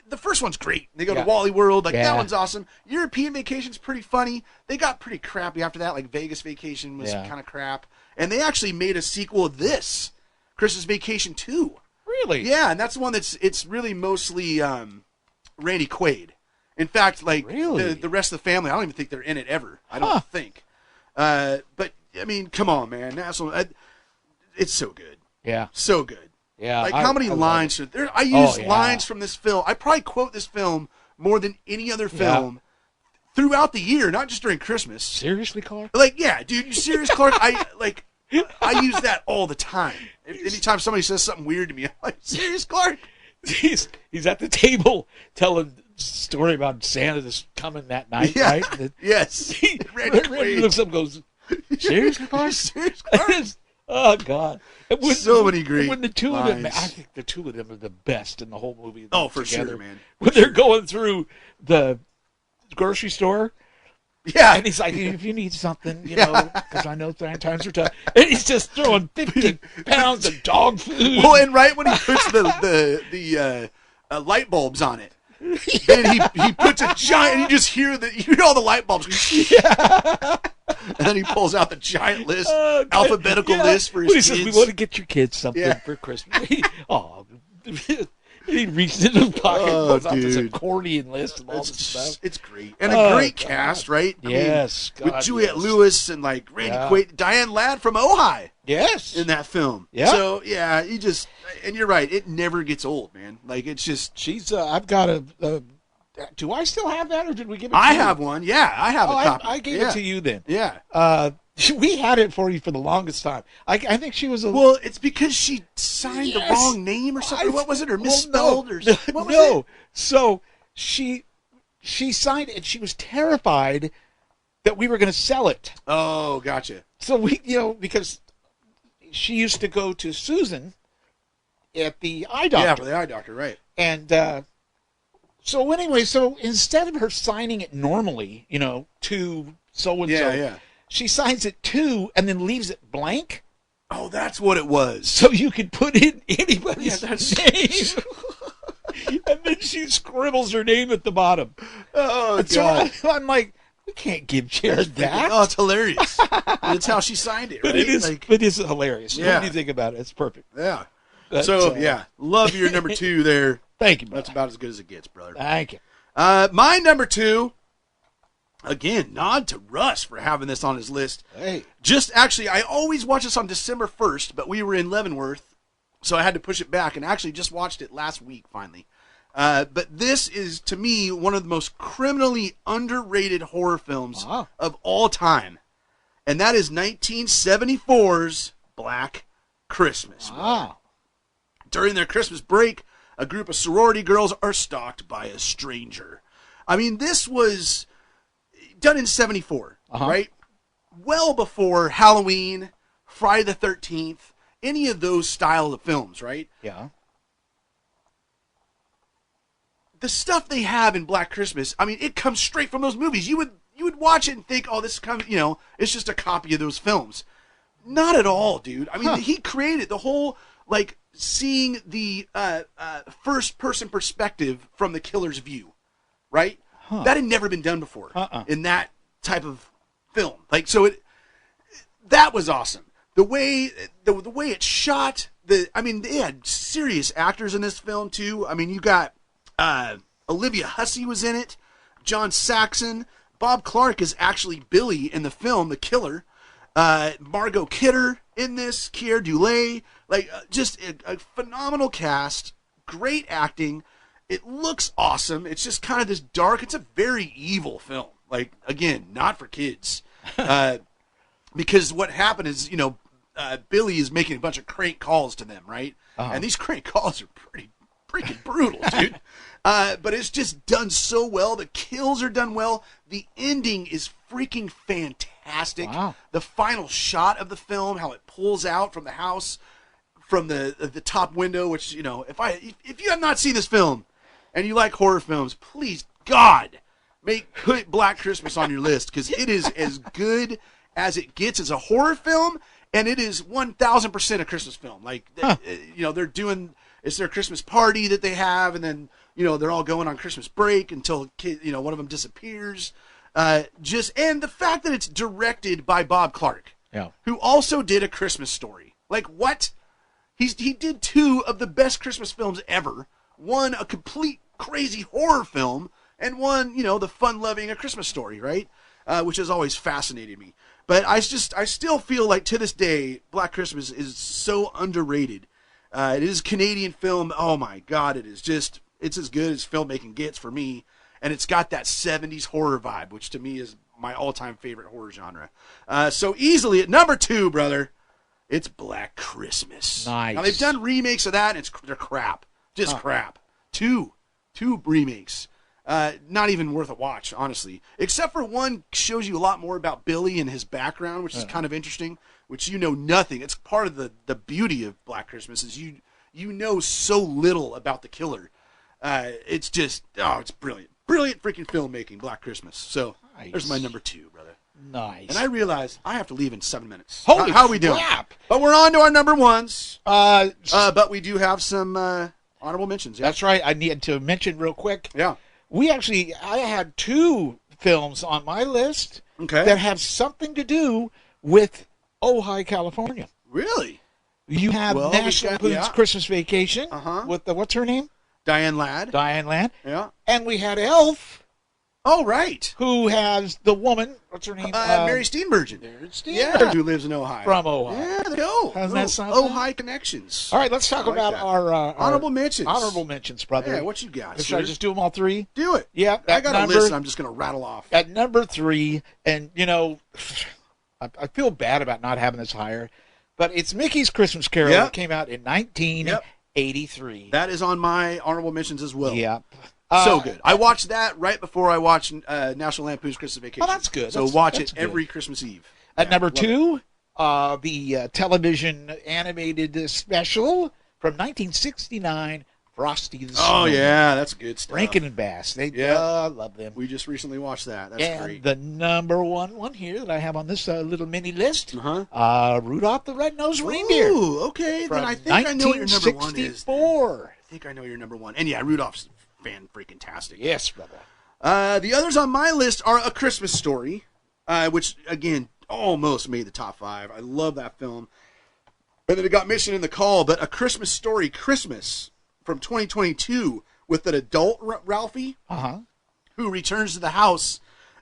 the first one's great. They go Yeah. to Wally World, like Yeah. that one's awesome. European Vacation's pretty funny. They got pretty crappy after that, like Vegas Vacation was Yeah. kind of crap. And they actually made a sequel of this, Christmas Vacation 2. Really? Yeah, and that's the one it's really mostly Randy Quaid. In fact, like Really? the rest of the family, I don't even think they're in it ever. I don't Huh. think. But I mean, come on, man, it's so good, Yeah. so good. Yeah. Like how many love lines? it. I use yeah. lines from this film. I probably quote this film more than any other film throughout the year, not just during Christmas. Seriously, Clark? Like, yeah, dude, you serious, Clark? I use that all the time. Anytime somebody says something weird to me, I'm like, serious, Clark? He's at the table telling a story about Santa that's coming that night, Yeah. right? And Yes. Randy Quaid. looks up and goes, seriously, Clark? Serious, Clark? Oh, God. And So many great When the two of them, lines. I think the two of them are the best in the whole movie. Oh, for together. sure, man. When they're going through the grocery store, Yeah. and he's like, if you need something, you know, because I know times are tough. And he's just throwing 50 pounds of dog food. Well, and right when he puts the light bulbs on it, then he puts a giant. You just hear all the light bulbs. And then he pulls out the giant list, alphabetical list for his When he kids. says, we want to get your kids something for Christmas. He reaches into his pocket and pulls out this dude. accordion list of all this stuff. It's great. And a great God. cast, right? I mean, Yes, with God, Juliette yes. Lewis and like Randy Yeah. Quaid, Diane Ladd from Ojai Yes. in that film. Yeah. So, yeah, and you're right, it never gets old, man. Like, it's just. She's, I've got a do I still have that, or did we give it to I you? have one. Yeah, I have a copy. I gave Yeah. it to you then. Yeah. We had it for you for the longest time. I think she was a Well, it's because she signed the Yes. wrong name or something. What was it? Or Well, misspelled? no. Or what was No. it? So she signed it, and she was terrified that we were going to sell it. Oh, gotcha. So we, because she used to go to Susan at the eye doctor. Yeah, for the eye doctor, right. And so anyway, so instead of her signing it normally, to so-and-so, Yeah. she signs it to and then leaves it blank. Oh, that's what it was. So you could put in anybody's Yeah, that's- name. And then she scribbles her name at the bottom. Oh, And so God. I'm like, we can't give Jared that. Oh, it's hilarious. That's how she signed it, right? But it is, Like, it is hilarious. Yeah. What do you think about it? It's perfect. yeah. But, So, yeah, love your number 2 there. Thank you, brother. That's about as good as it gets, brother. Thank you. My number 2, again, nod to Russ for having this on his list. Hey. Just actually, I always watch this on December 1st, but we were in Leavenworth, so I had to push it back, and actually just watched it last week, finally. But this is, to me, one of the most criminally underrated horror films of all time. And that is 1974's Black Christmas. Wow. During their Christmas break, a group of sorority girls are stalked by a stranger. I mean, this was done in 74, right? Well before Halloween, Friday the 13th, any of those style of films, right? Yeah. The stuff they have in Black Christmas, I mean, it comes straight from those movies. You would watch it and think, oh, this comes, it's just a copy of those films. Not at all, dude. I mean, he created the whole, like, seeing the first-person perspective from the killer's view, right? That had never been done before in that type of film. Like, so that was awesome. The way it's shot. They had serious actors in this film too. I mean, you got Olivia Hussey was in it, John Saxon, Bob Clark is actually Billy in the film, the killer. Margot Kidder in this, Keir Dullea, just a phenomenal cast, great acting. It looks awesome. It's just kind of this dark. It's a very evil film. Like, again, not for kids, because what happened is, Billy is making a bunch of crank calls to them, right? And these crank calls are pretty freaking brutal, dude. But it's just done so well. The kills are done well. The ending is freaking fantastic. Wow. The final shot of the film, how it pulls out from the house, from the top window, which, if you have not seen this film and you like horror films, please, God, put Black Christmas on your list, because it is as good as it gets as a horror film, and it is 1,000% a Christmas film. Like, they're doing, it's their Christmas party that they have, and then, they're all going on Christmas break until, one of them disappears. And the fact that it's directed by Bob Clark, who also did A Christmas Story. Like, what? He did 2 of the best Christmas films ever. One, a complete crazy horror film, and one, the fun-loving A Christmas Story, right? Which has always fascinated me. But I still feel like, to this day, Black Christmas is so underrated. It is a Canadian film. Oh my God, it's as good as filmmaking gets for me. And it's got that 70s horror vibe, which to me is my all-time favorite horror genre. So easily at number 2, brother, it's Black Christmas. Nice. Now, they've done remakes of that, and they're crap. Just crap. Two remakes. Not even worth a watch, honestly. Except for one shows you a lot more about Billy and his background, which is kind of interesting, which you know nothing. It's part of the beauty of Black Christmas is you know so little about the killer. It's just, it's brilliant. Brilliant freaking filmmaking, Black Christmas. So there's my number 2, brother. Nice. And I realize I have to leave in 7 minutes. Holy how are we doing? crap. But we're on to our number 1s. But we do have some honorable mentions. Yeah? That's right. I need to mention real quick. Yeah. I had 2 films on my list that have something to do with Ojai, California. Really? You have National Lampoon's Christmas Vacation with what's her name? Diane Ladd. Yeah. And we had Elf. Oh, right. Who has the woman, what's her name? Mary Steenburgen. Yeah, who lives in Ojai. From Ojai. Yeah, there you go. Doesn't that sound Ojai connections. All right, let's talk about our honorable mentions. Honorable mentions, brother. Yeah, what you got? Should I just do them all 3? Do it. Yeah. I got a list I'm just going to rattle off. At number 3, and, I feel bad about not having this higher, but it's Mickey's Christmas Carol that came out in 1983. That is on my honorable mentions as well. Yeah. So good. I watched that right before I watched National Lampoon's Christmas Vacation. Oh, that's good. So watch it every Christmas Eve. At number 2, the television animated special from 1969, Frosty the Snowman. Oh, yeah, that's good stuff. Rankin and Bass. I love them. We just recently watched that. That's great. The number 1 here that I have on this little mini list, Rudolph the Red-Nosed Reindeer. Ooh, okay. Then I think I know what your number 1 is. 1964. I think I know your number 1. And yeah, Rudolph's fan-freaking-tastic. Yes, brother. The others on my list are A Christmas Story, which, again, almost made the top 5. I love that film. And then it got mentioned in the call, but A Christmas Story Christmas from 2022 with an adult Ralphie who returns to the house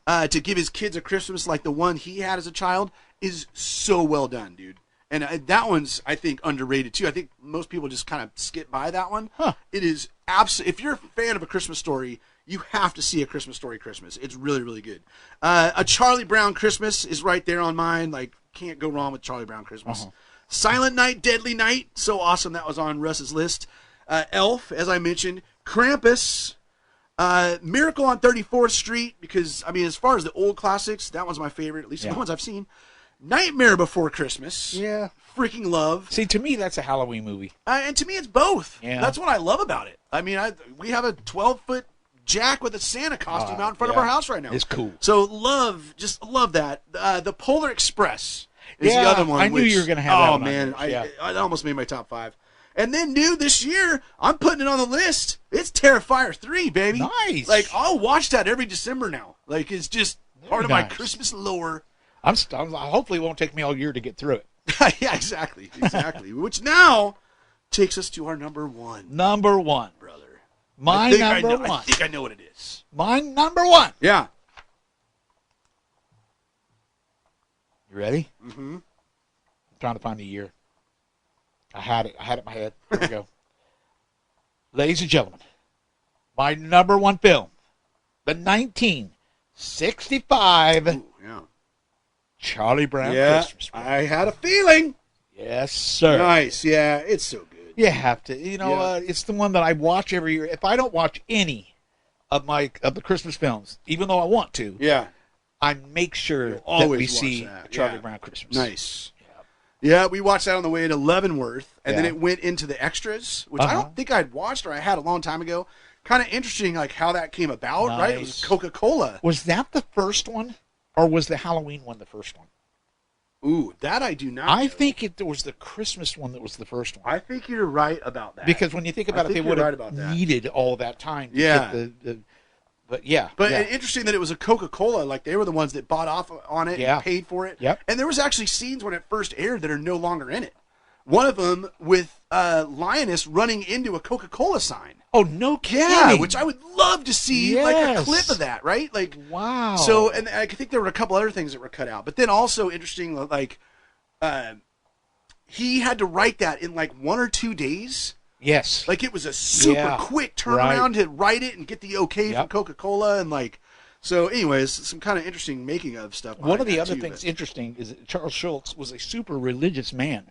to give his kids a Christmas like the one he had as a child is so well done, dude. And that one's, I think, underrated, too. I think most people just kind of skip by that one. It is absolutely, if you're a fan of A Christmas Story, you have to see A Christmas Story Christmas. It's really, really good. A Charlie Brown Christmas is right there on mine. Like, can't go wrong with Charlie Brown Christmas. Silent Night, Deadly Night. So awesome. That was on Russ's list. Elf, as I mentioned. Krampus. Miracle on 34th Street, because, as far as the old classics, that one's my favorite, at least the ones I've seen. Nightmare Before Christmas. Yeah. Freaking love. See, to me, that's a Halloween movie. And to me, it's both. Yeah. That's what I love about it. We have a 12-foot Jack with a Santa costume out in front of our house right now. It's cool. So just love that. The Polar Express. is the Yeah, other one. I knew you were gonna have that Oh one on man, yours, yeah. I almost made my top 5. And then, dude, this year I'm putting it on the list. It's Terrifier 3, baby. Nice. Like I'll watch that every December now. Like it's just part of my nice. Christmas lore. Hopefully, it won't take me all year to get through it. Yeah, exactly. Which now takes us to our number 1, Number 1, brother. my I think number I 1. I think I know what it is. My number 1. Yeah. You ready? Mm-hmm. I'm trying to find the year. I had it in my head. Here we go. Ladies and gentlemen, my number 1 film, the 1965 Ooh, yeah. Charlie Brown Yeah. Christmas. I had a feeling. Yes, sir. Nice. Yeah, it's so good. You have to. You know, Yeah. it's the one that I watch every year. If I don't watch any of the Christmas films, even though I want to, Yeah. I make sure that always we watch see that, Charlie yeah. Brown Christmas. Nice. Yeah, we watched that on the way to Leavenworth, and then Yeah. it went into the extras, which I Uh-huh. don't think I'd watched or I had a long time ago. Kind of interesting, like how that came about, right? It was Nice. Coca-Cola. Was that the first one, or was the Halloween one the first one? Ooh, that I do not. I know. think it was the Christmas one that was the first one. I think you're right about that. Because when you think about I it, think they you're would right have about that. needed all that time to Yeah. get the but yeah. But yeah. interesting that it was a Coca-Cola. Like they were the ones that bought off on it Yeah. and paid for it. Yep. And there was actually scenes when it first aired that are no longer in it. One of them with Lioness running into a Coca-Cola sign. Oh, no kidding. Yeah, which I would love to see like a Yes. clip of that, right? Like Wow. So, and I think there were a couple other things that were cut out. But then also interesting, like he had to write that in like 1 or 2 days. Yes. Like it was a super Yeah, quick turnaround right. to write it and get the okay from Yep. Coca-Cola and like. So, anyways, some kind of interesting making of stuff. One of behind the that, other too, things but- interesting is that Charles Schultz was a super religious man.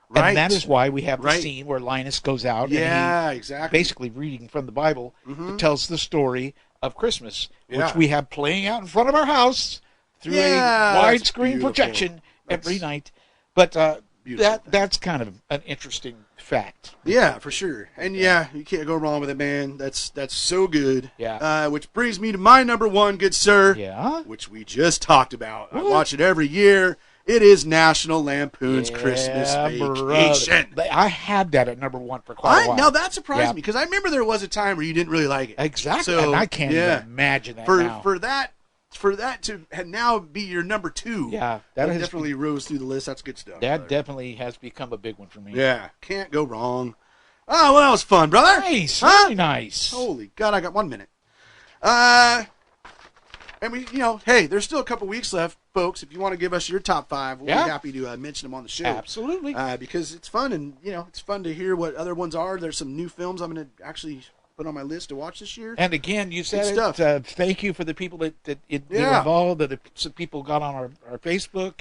Right. And that is why we have the Right. scene where Linus goes out Yeah, and exactly. he's basically reading from the Bible Mhm. that tells the story of Christmas, Yeah. which we have playing out in front of our house through Yeah, a that's widescreen beautiful. projection every That's night. But beautiful thing. that's kind of an interesting fact. Yeah, for sure. And yeah, you can't go wrong with it, man. That's so good. Yeah. Which brings me to my number 1, good sir. Yeah. Which we just talked about. I What? watch it every year. It is National Lampoon's Yeah, Christmas brother. Vacation. I had that at number 1 for quite a while. Now that surprised Yeah. me because I remember there was a time where you didn't really like it. Exactly. So, and I can't yeah. even imagine that for now. for that to now be your number 2. Yeah, that that has- definitely rose through the list. That's good stuff. that brother. definitely has become a big one for me. Yeah, can't go wrong. Oh, well, that was fun, brother. Nice. Huh? Very nice. Holy God, I got 1 minute. And we, hey, there's still a couple weeks left, folks. If you want to give us your top 5, we'll Yeah. be happy to mention them on the show. Absolutely. Because it's fun, and it's fun to hear what other ones are. There's some new films I'm going to actually put on my list to watch this year. And again, you said Good it. stuff. Thank you for the people that were Yeah. involved. That some people got on our Facebook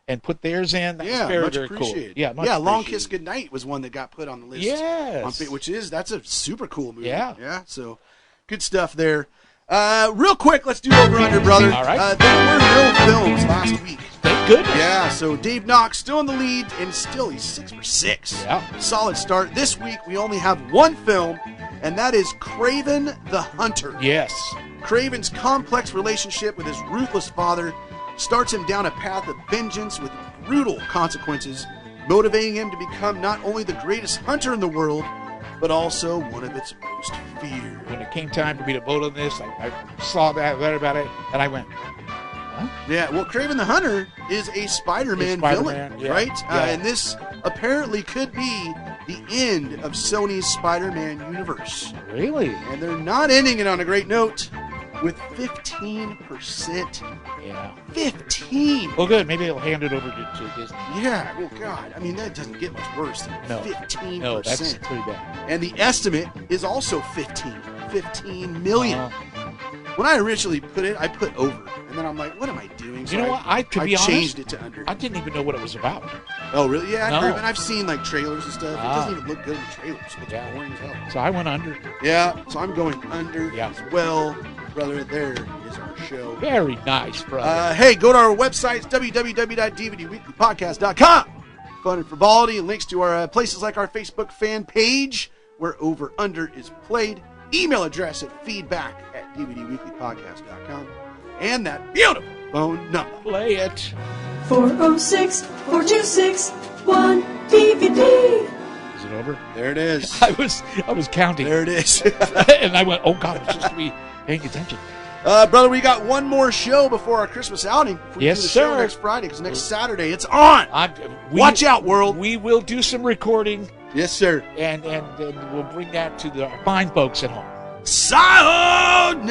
and put theirs in. That Yeah, was very, much very cool. appreciated. Yeah, much Long appreciated. Kiss Goodnight was one that got put on the list. Yes. That's a super cool movie. Yeah. Yeah. So good stuff there. Real quick, let's do over under, brother. All right. There were no films last week. Thank goodness. Yeah, so Dave Knox still in the lead, and still he's 6 for 6. Yeah. Solid start. This week we only have one film, and that is Craven the Hunter. Yes. Craven's complex relationship with his ruthless father starts him down a path of vengeance with brutal consequences, motivating him to become not only the greatest hunter in the world, but also one of its most feared. When it came time for me to vote on this, I saw that, read about it, and I went, Yeah, well, Craven the Hunter is a Spider-Man, Spider-Man, villain, yeah, right? yeah. And this apparently could be the end of Sony's Spider-Man universe. really? And they're not ending it on a great note with 15%. Yeah. 15! Well, good. Maybe they'll hand it over to Disney. Yeah, well, God, I mean, that doesn't get much worse than No. 15%. No, that's pretty bad. And the estimate is also 15 million. When I originally put it, I put over. And then I'm like, what am I doing? So You know what? I changed it to under. I didn't even know what it was about. Oh, really? Yeah, No. I've heard, and I've seen like trailers and stuff. It Ah. doesn't even look good in the trailers. It's Yeah. boring as hell. So I went under. Yeah, so I'm going under Yeah. as well. Brother, there is our show. Very nice, brother. Hey, go to our website, www.dvdweeklypodcast.com. Fun and frivolity and links to our places like our Facebook fan page where Over Under is played. Email address at feedback@dvdweeklypodcast.com. And that beautiful phone number. Play it. 406-426-1DVD. Is it over? There it is. I was counting. There it is. And I went, oh, God, it's just me paying attention. Brother, we got one more show before our Christmas outing. We Yes, do the show sir. next Friday, because next Saturday it's on. Watch out, world. We will do some recording. Yes, sir. And we'll bring that to the fine folks at home. Sayonara!